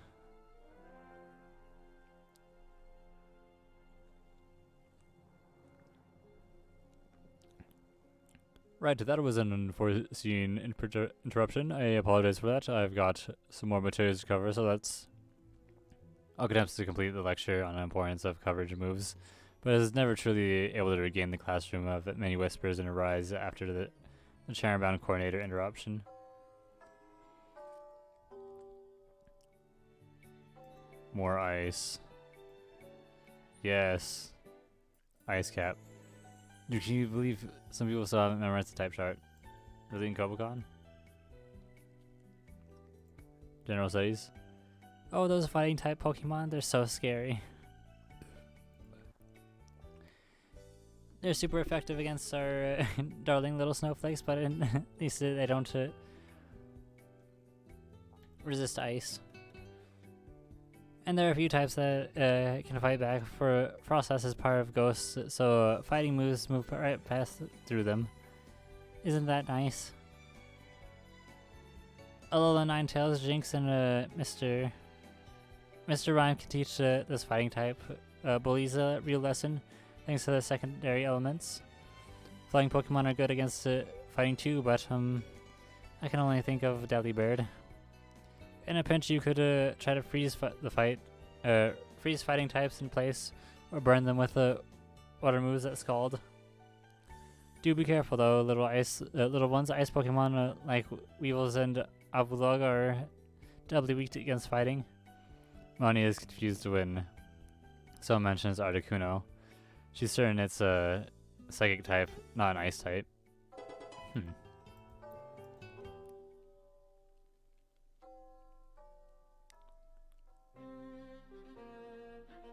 Right, that was an unforeseen interruption. I apologize for that. I've got some more materials to cover, so I'll attempt to complete the lecture on the importance of coverage moves, but I was never truly able to regain the classroom of many whispers and arise after the chair-bound coordinator interruption. More ice. Yes. Ice cap. Can you believe some people still haven't memorized the type chart? Really in Kobacon? General studies? Oh, those fighting type Pokemon, they're so scary. They're super effective against our darling little snowflakes, but at least they don't resist ice. And there are a few types that can fight back. For Frost is part of Ghosts, so fighting moves move right past through them. Isn't that nice? Alola, Ninetales, Jinx, and Mr. Rhyme can teach this fighting type bullies a real lesson, thanks to the secondary elements. Flying Pokemon are good against fighting too, but I can only think of Delibird. In a pinch, you could try to freeze freeze fighting types in place, or burn them with water moves that Scald. Do be careful though, little ones. Ice Pokemon like Weevils and Avulog are doubly weak against fighting. Moni is confused when someone mentions Articuno. She's certain it's a psychic type, not an ice type.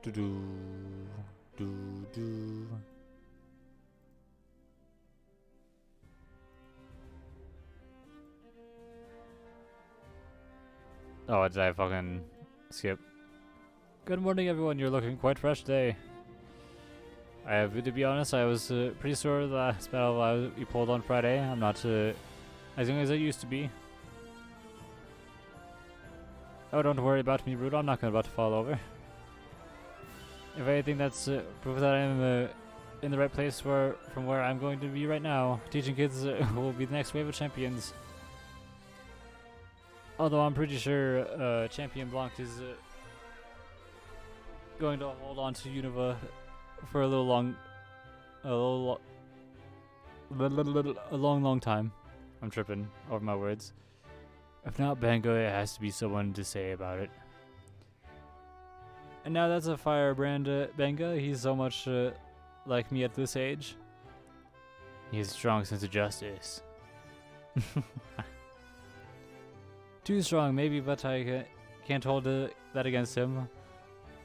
Do. Oh, did I fucking skip? Good morning, everyone. You're looking quite fresh today. To be honest, I was pretty sore the last battle we pulled on Friday. I'm not as young as I used to be. Oh, don't worry about me, Rude. I'm not about to fall over. If anything, that's proof that I'm in the right place from where I'm going to be right now. Teaching kids will be the next wave of champions. Although I'm pretty sure Champion Blanc is going to hold on to Unova for a long time. I'm tripping over my words. If not Benga, it has to be someone to say about it. And now that's a firebrand Benga. He's so much like me at this age. He has a strong sense of justice. Too strong, maybe, but I can't hold that against him.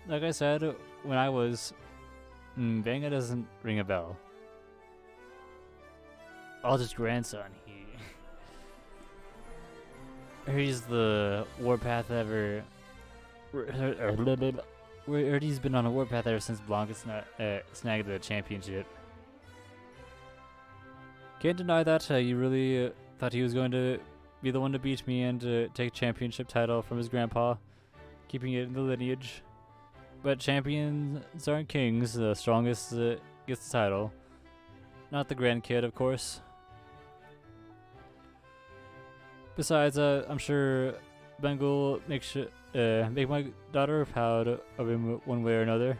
Like I said, when I was... Benga doesn't ring a bell. Alder's grandson, he's the warpath ever... He's been on a warpath ever since Blanca snagged the championship. Can't deny that. You really thought he was going to be the one to beat me and take championship title from his grandpa, keeping it in the lineage. But champions aren't kings. The strongest gets the title. Not the grandkid, of course. Besides, I'm sure Bengal make my daughter proud of him one way or another.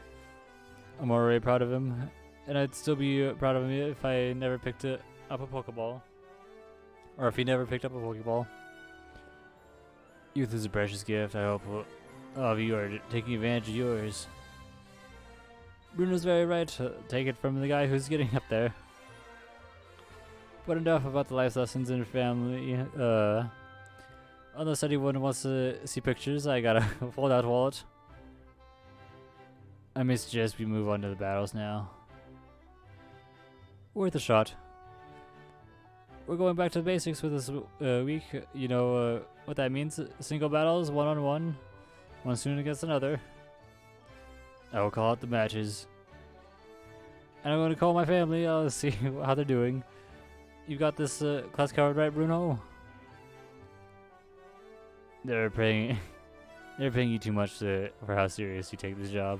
I'm already proud of him, and I'd still be proud of him if I never picked up a Pokeball. Or if he never picked up a Pokeball. Youth is a precious gift. I hope all of you are taking advantage of yours. Bruno's very right. Take it from the guy who's getting up there. But enough about the life lessons in family. Unless anyone wants to see pictures, I got a fold-out wallet. I may suggest we move on to the battles now. Worth a shot. We're going back to the basics for this week. You know what that means? Single battles, one-on-one, one student against another. I will call out the matches. And I'm going to call my family. I'll see how they're doing. You got this class covered, right, Bruno? They're paying you too much for how serious you take this job.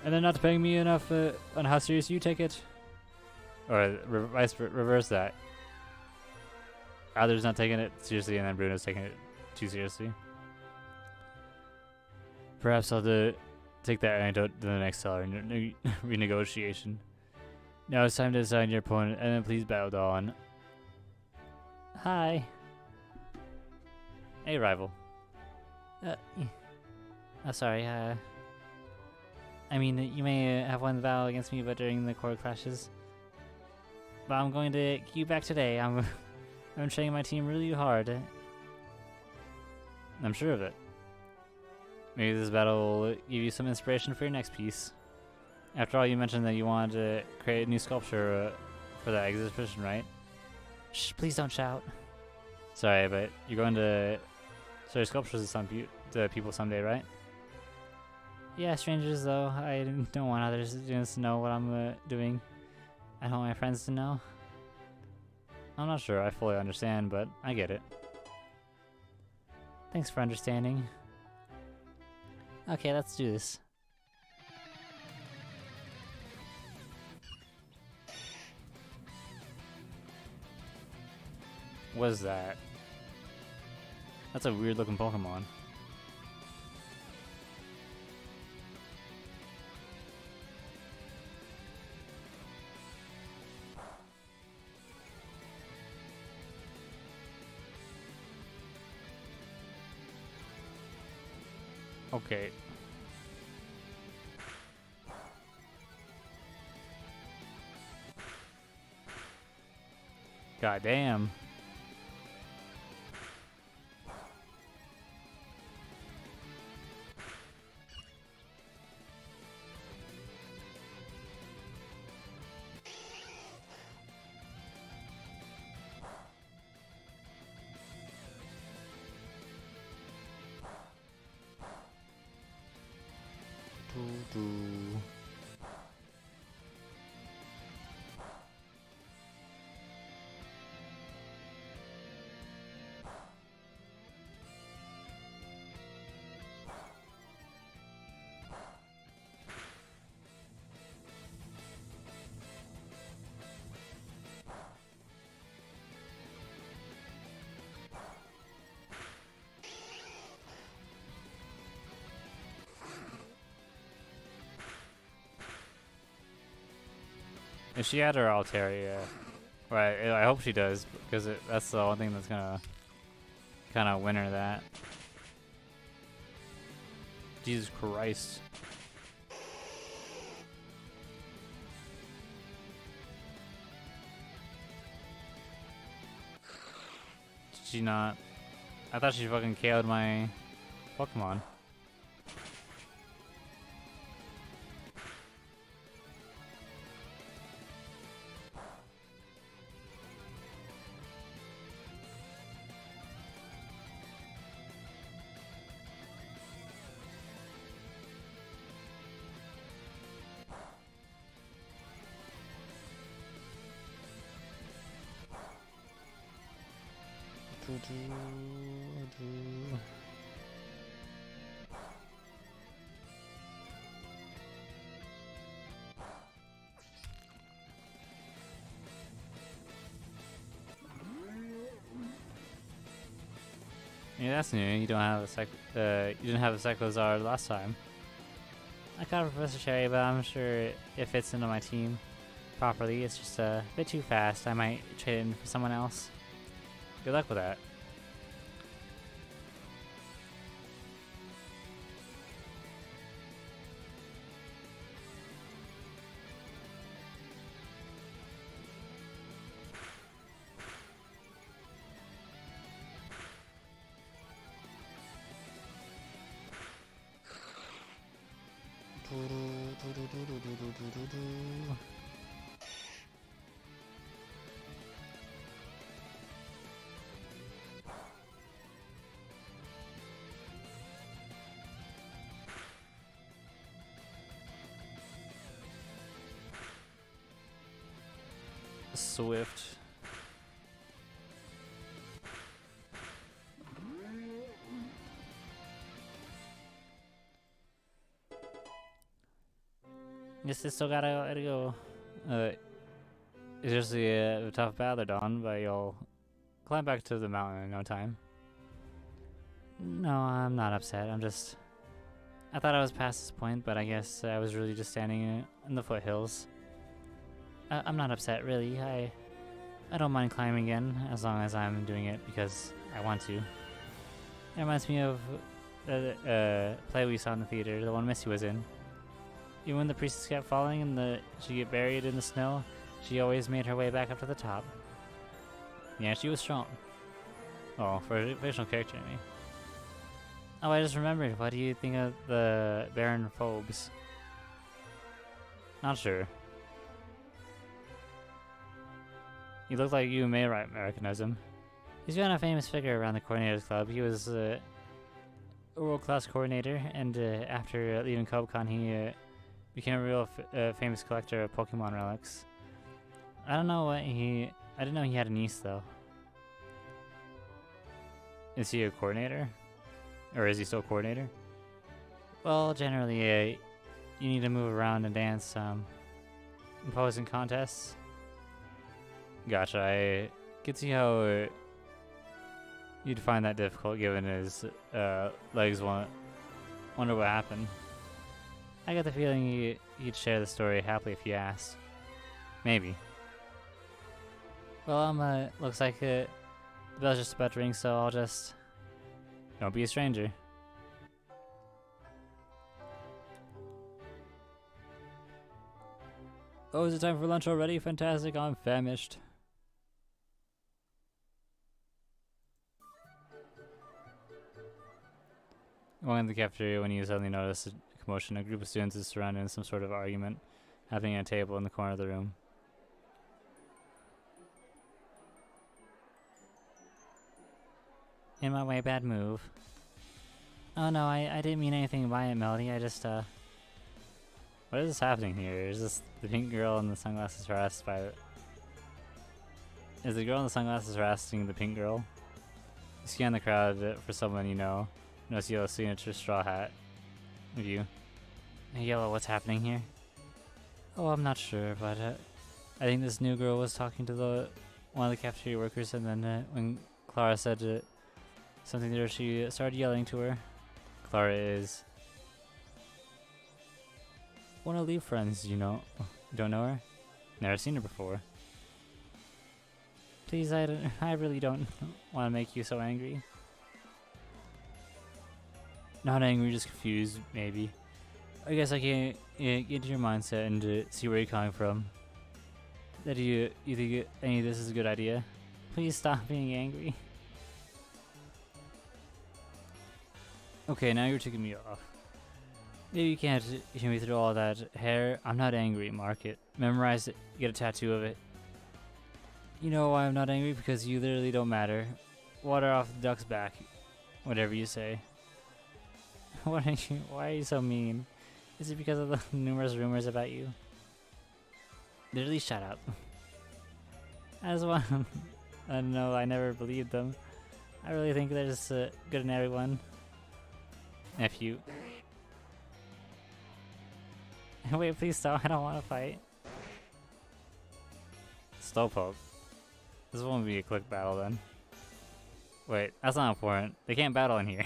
And they're not paying me enough on how serious you take it. Or reverse that. Adler's not taking it seriously, and then Bruno's taking it too seriously. Perhaps I'll take that anecdote to the next seller renegotiation. Now it's time to assign your opponent, and then please bow down. Hi. Hey, rival. Sorry, I mean, you may have won the battle against me, but during the core clashes. But I'm going to get you back today. I'm training my team really hard. I'm sure of it. Maybe this battle will give you some inspiration for your next piece. After all, you mentioned that you wanted to create a new sculpture for the exhibition, right? Shh, please don't shout. Sorry, but you're going to show your sculptures to some people someday, right? Yeah, strangers though. I don't want other students to know what I'm doing. I don't want my friends to know. I'm not sure I fully understand, but I get it. Thanks for understanding. Okay, let's do this. What is that? That's a weird looking Pokemon. Okay. God damn. If she had her Altaria, right? I hope she does, because that's the one thing that's gonna kind of win her that. Jesus Christ! Did she not? I thought she fucking KO'd my Pokemon. Yeah, that's new. You don't have a you didn't have a Cyclozar last time. I got Professor Cherry, but I'm sure it fits into my team properly. It's just a bit too fast. I might trade it in for someone else. Good luck with that. Swift. Guess I still gotta go. It's just a tough battle, Dawn, but you'll climb back to the mountain in no time. No, I'm not upset. I thought I was past this point, but I guess I was really just standing in the foothills. I'm not upset, really. I don't mind climbing again, as long as I'm doing it because I want to. It reminds me of the play we saw in the theater, the one Missy was in. Even when the priestess kept falling and she'd get buried in the snow, she always made her way back up to the top. Yeah, she was strong. Oh, for a fictional character, I mean. Oh, I just remembered. What do you think of the Baron Phobes? Not sure. You look like you may recognize him. He's been a famous figure around the Coordinators Club. He was a world-class coordinator, and after leaving CubCon, he became a real famous collector of Pokemon relics. I didn't know he had a niece, though. Is he a coordinator? Or is he still a coordinator? Well, generally, you need to move around and dance in posing contests. Gotcha, I can see how you'd find that difficult given his legs wonder what happened. I get the feeling he'd share the story happily if you asked. Maybe. Well, looks like the bell's just about to ring, so I'll just... Don't be a stranger. Oh, is it time for lunch already? Fantastic, I'm famished. Going in the cafeteria when you suddenly notice a commotion. A group of students is surrounding some sort of argument happening at a table in the corner of the room. In my way, bad move. Oh no, I didn't mean anything by it, Melody. I just, what is happening here? Is this the pink girl in the sunglasses harassed by... Is the girl in the sunglasses harassing the pink girl? You scan the crowd for someone you know. Notice Yellow's signature straw hat. View. Hey, Yellow, what's happening here? Oh, I'm not sure, but I think this new girl was talking to one of the cafeteria workers, and then when Clara said something to her, she started yelling to her. Clara is one of Lee's friends, you know. Don't know her? Never seen her before. Please, I really don't want to make you so angry. Not angry, just confused, maybe. I guess I can get into your mindset and see where you're coming from. That you think any of this is a good idea? Please stop being angry. Okay, now you're ticking me off. Maybe you can't hear me through all that hair. I'm not angry, mark it. Memorize it, get a tattoo of it. You know why I'm not angry? Because you literally don't matter. Water off the duck's back. Whatever you say. Why are you so mean? Is it because of the numerous rumors about you? Literally shut up. As one, I don't know, I never believed them. I really think they're just good in everyone. F you. Wait, please stop, I don't want to fight. Slowpoke. This won't be a quick battle then. Wait, that's not important. They can't battle in here.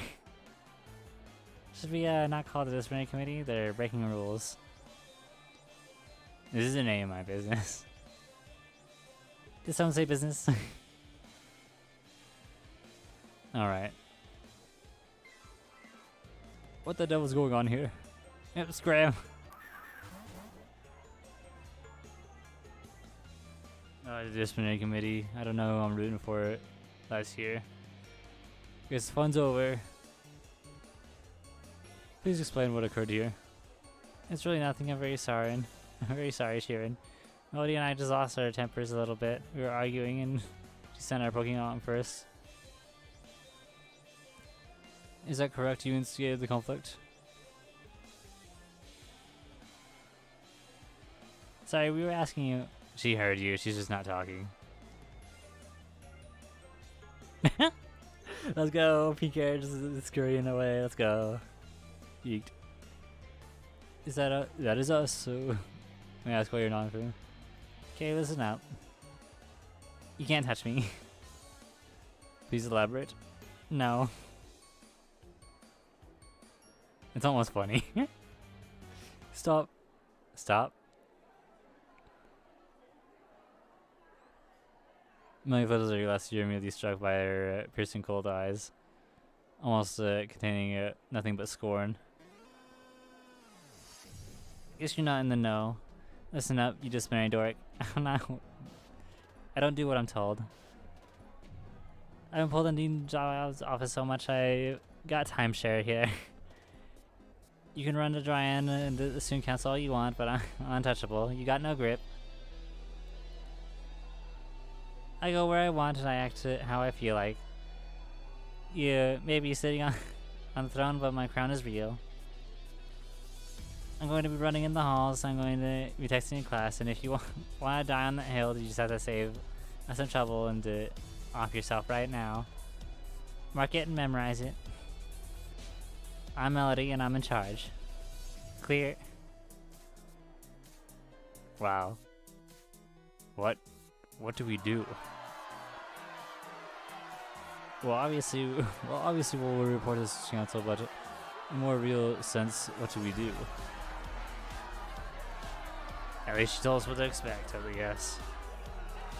Should we not call the disciplinary committee? They're breaking rules. This isn't any of my business. Did someone say business? Alright. What the devil's going on here? Yep, scram. The disciplinary committee. I don't know who I'm rooting for last year. Guess the fun's over. Please explain what occurred here. It's really nothing. I'm very sorry. I'm very sorry, Sharon. Melody and I just lost our tempers a little bit. We were arguing and she sent our Pokemon on first. Is that correct? You instigated the conflict? Sorry, we were asking you. She heard you. She's just not talking. Let's go. PK just scurrying away. Let's go. Yeet. Is that that is us? So let me ask why you're not for. Okay, listen up. You can't touch me. Please elaborate. No. It's almost funny. Stop. Stop. My photos are last year immediately struck by her piercing cold eyes, almost containing nothing but scorn. Guess you're not in the know. Listen up, you just married dork. I don't do what I'm told. I've been pulled into the job office so much I got timeshare here. You can run to Dryan and the student council all you want, but I'm untouchable. You got no grip. I go where I want and I act how I feel like. You may be sitting on the throne, but my crown is real. I'm going to be running in the halls, I'm going to be texting in class, and if you want to die on that hill, you just have to save us some trouble and off yourself right now. Mark it and memorize it. I'm Melody and I'm in charge. Clear. Wow. What do we do? Well, obviously we'll report this to council, but in a more real sense, what do we do? At least she told us what to expect, I guess.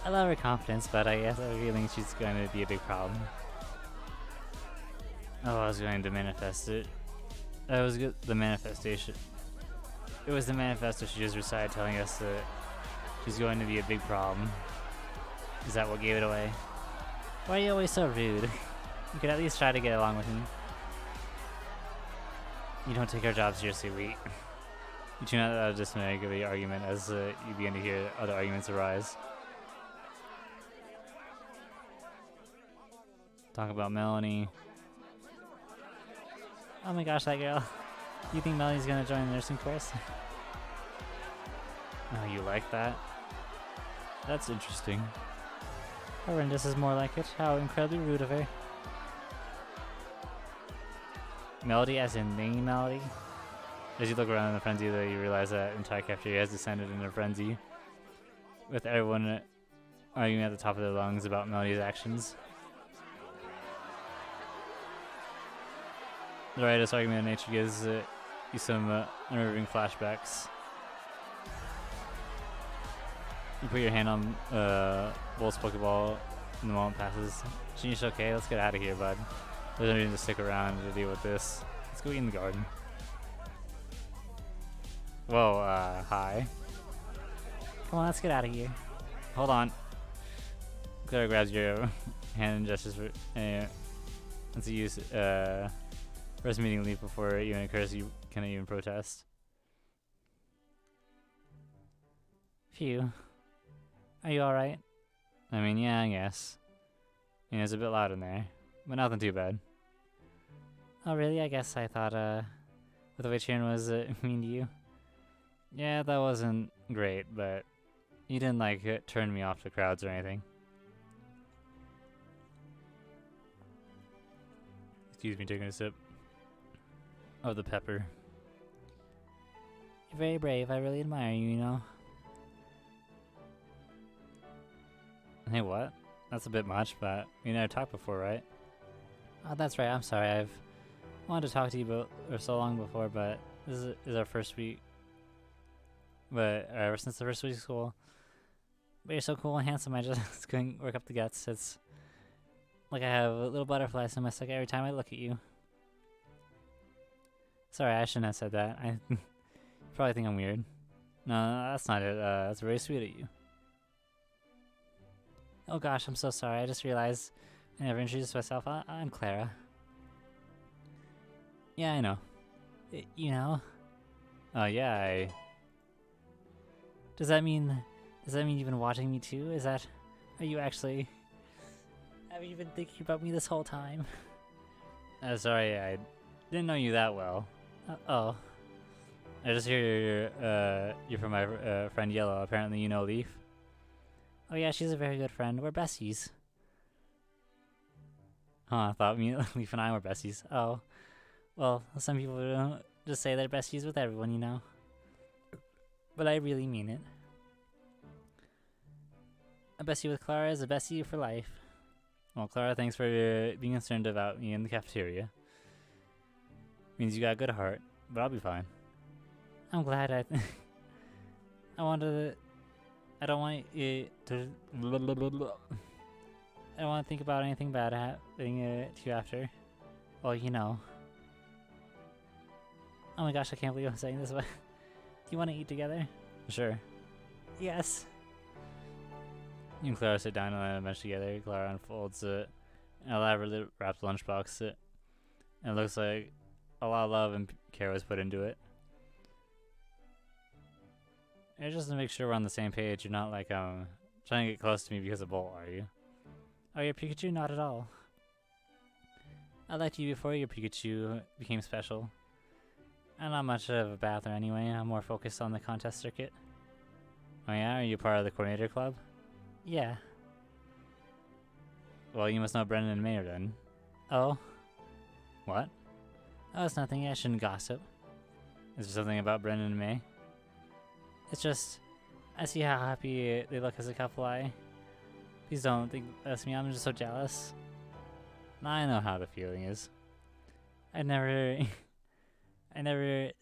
I love her confidence, but I guess I have a feeling she's going to be a big problem. Oh, I was going to manifest it. That was good. The manifestation. It was the manifesto she just recited telling us that she's going to be a big problem. Is that what gave it away? Why are you always so rude? You could at least try to get along with me. You don't take our job seriously, we. You tune out of this the argument as you begin to hear other arguments arise. Talk about Melanie. Oh my gosh, that girl. You think Melanie's gonna join the nursing course? Oh, you like that? That's interesting. Horrendous is more like it. How incredibly rude of her. Melody as in the Melody? As you look around in the frenzy, though, you realize that entire cafeteria has descended in a frenzy, with everyone arguing at the top of their lungs about Melody's actions. The rightest argument of nature gives you some unnerving flashbacks. You put your hand on Bolt's Pokeball and the moment passes. Sheesh, okay, let's get out of here, bud. There's no reason to stick around to deal with this. Let's go eat in the garden. Whoa, hi. Come on, let's get out of here. Hold on. Clara grabs your hand and gestures for once you use first meeting leave before it even occurs you cannot even protest. Phew. Are you alright? I mean, yeah, I guess. I mean, it's a bit loud in there, but nothing too bad. Oh really? I guess I thought with the way Sharon was mean to you. Yeah, that wasn't great, but you didn't like turn me off to crowds or anything. Excuse me, taking a sip of the pepper. You're very brave. I really admire you, you know. Hey, what? That's a bit much, but we never talked before, right? Oh, that's right. I'm sorry. I've wanted to talk to you for so long before, but this is our first week. But ever since the first week of school. But you're so cool and handsome, I just couldn't work up the guts. It's like I have little butterflies in my stomach every time I look at you. Sorry, I shouldn't have said that. I probably think I'm weird. No, that's not it. That's very sweet of you. Oh gosh, I'm so sorry. I just realized I never introduced myself. I'm Clara. Yeah, I know. You know? Yeah, Does that mean you've been watching me too? Are you actually... Have you been thinking about me this whole time? Sorry, I didn't know you that well. Oh. I just hear you're from my friend Yellow. Apparently you know Leaf. Oh yeah, she's a very good friend. We're besties. Huh, I thought Leaf and I were besties. Oh. Well, some people don't just say they're besties with everyone, you know. But I really mean it. A bestie with Clara is a bestie for life. Well, Clara, thanks for being concerned about me in the cafeteria. Means you got a good heart, but I'll be fine. I'm glad I don't want you to... I don't want to think about anything bad happening to you after. Well, you know. Oh my gosh, I can't believe I'm saying this, but... Do you want to eat together? Sure. Yes. You and Clara sit down on a bench together. Clara unfolds an elaborately wrapped lunchbox. And it looks like a lot of love and care was put into it. And just to make sure we're on the same page, you're not like trying to get close to me because of Bolt, are you? Oh, you're Pikachu? Not at all. I liked you before your Pikachu became special. I'm not much of a bather anyway. I'm more focused on the contest circuit. Oh yeah? Are you part of the coordinator club? Yeah. Well, you must know Brendan and Mayor then. Oh? What? Oh, it's nothing. I shouldn't gossip. Is there something about Brendan and May? It's just, I see how happy they look as a couple. Please don't think that's me. I'm just so jealous. I know how the feeling is. I never even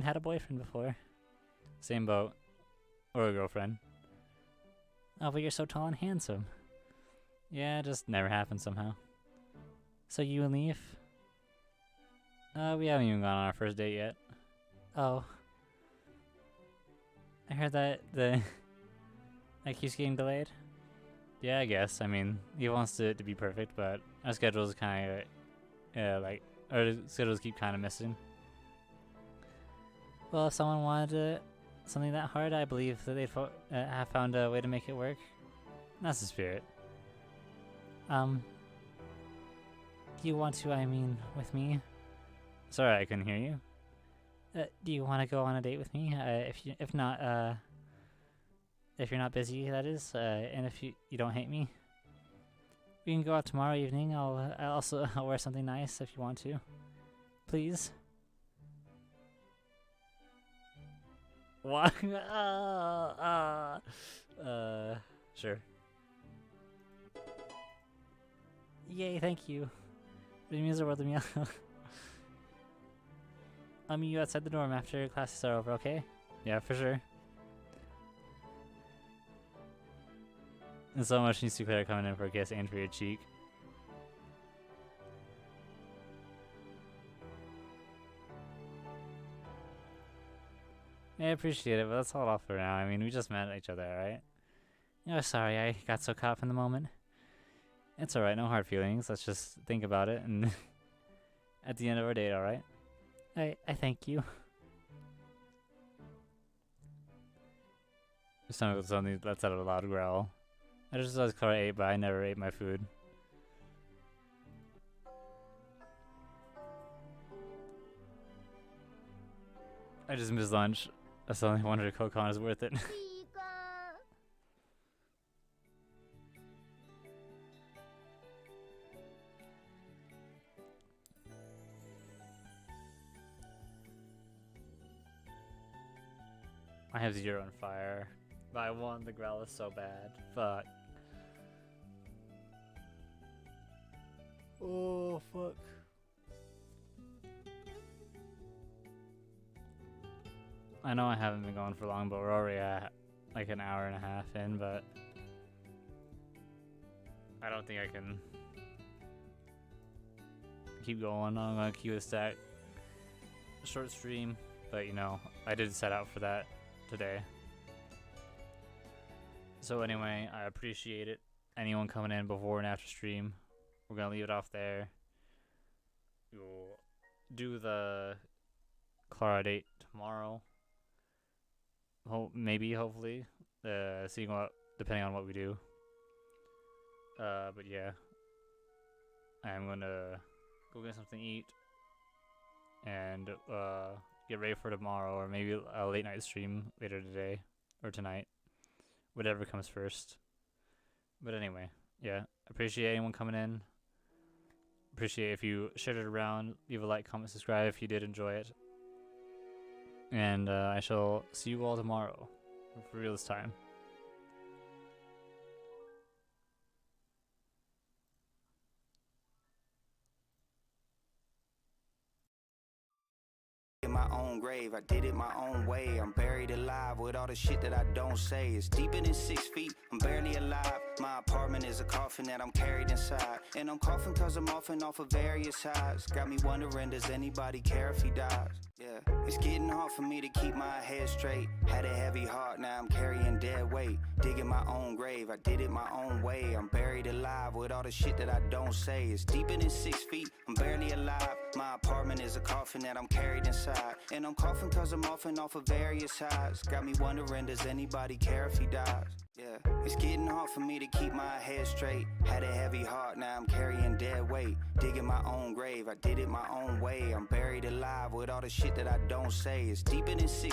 had a boyfriend before. Same boat. Or a girlfriend. Oh, but you're so tall and handsome. Yeah, it just never happened somehow. So you and Leaf? We haven't even gone on our first date yet. Oh. I heard that that keeps getting delayed. Yeah, I guess. I mean, he wants it to be perfect, but our schedules kind of, our schedules keep kind of missing. Well, if someone wanted something that hard, I believe that they'd have found a way to make it work. That's the spirit. Do you want to, with me? Sorry, I couldn't hear you. Do you want to go on a date with me? If you're not busy, that is, and if you don't hate me, we can go out tomorrow evening. I'll wear something nice if you want to. Please. What? Sure. Yay! Thank you. It means the world to me. I'll meet you outside the dorm after classes are over, okay? Yeah, for sure. And so much needs to Claire coming in for a kiss and for your cheek. Yeah, I appreciate it, but let's hold off for now. I mean, we just met each other, right? Oh, sorry, I got so caught up in the moment. It's alright, no hard feelings. Let's just think about it and at the end of our date, alright? I thank you. Your stomach suddenly lets out a loud growl. I just realized Clara ate, but I never ate my food. I just missed lunch. I suddenly wondered if Kokon is worth it. I have 0 on fire. But I won. The growl is so bad. Fuck. Oh, fuck. I know I haven't been going for long, but we're already at like an hour and a half in, but I don't think I can keep going. I'm gonna keep it a short stream, but you know, I did set out for that today. So anyway, I appreciate it. Anyone coming in before and after stream, we're gonna leave it off there. We'll do the call our date tomorrow. Maybe, hopefully, seeing what, depending on what we do. But yeah, I'm gonna go get something to eat and get ready for tomorrow, or maybe a late night stream later today or tonight, whatever comes first. But anyway, yeah, appreciate anyone coming in. Appreciate if you shared it around. Leave a like, comment, subscribe if you did enjoy it. And I shall see you all tomorrow, for real this time. In my own grave, I did it my own way. I'm buried alive with all the shit that I don't say. It's deeper than 6 feet, I'm barely alive. My apartment is a coffin that I'm carried inside. And I'm coughing cause I'm often off of various highs. Got me wondering, does anybody care if he dies? Yeah, it's getting hard for me to keep my head straight. Had a heavy heart, now I'm carrying dead weight. Digging my own grave, I did it my own way. I'm buried alive with all the shit that I don't say. It's deeper than 6 feet, I'm barely alive. My apartment is a coffin that I'm carried inside. And I'm coughing cause I'm often off of various highs. Got me wondering, does anybody care if he dies? Yeah, it's getting hard for me to keep my head straight. Had a heavy heart, now I'm carrying dead weight. Digging my own grave, I did it my own way. I'm buried alive with all the shit that I don't say. It's deeper than 6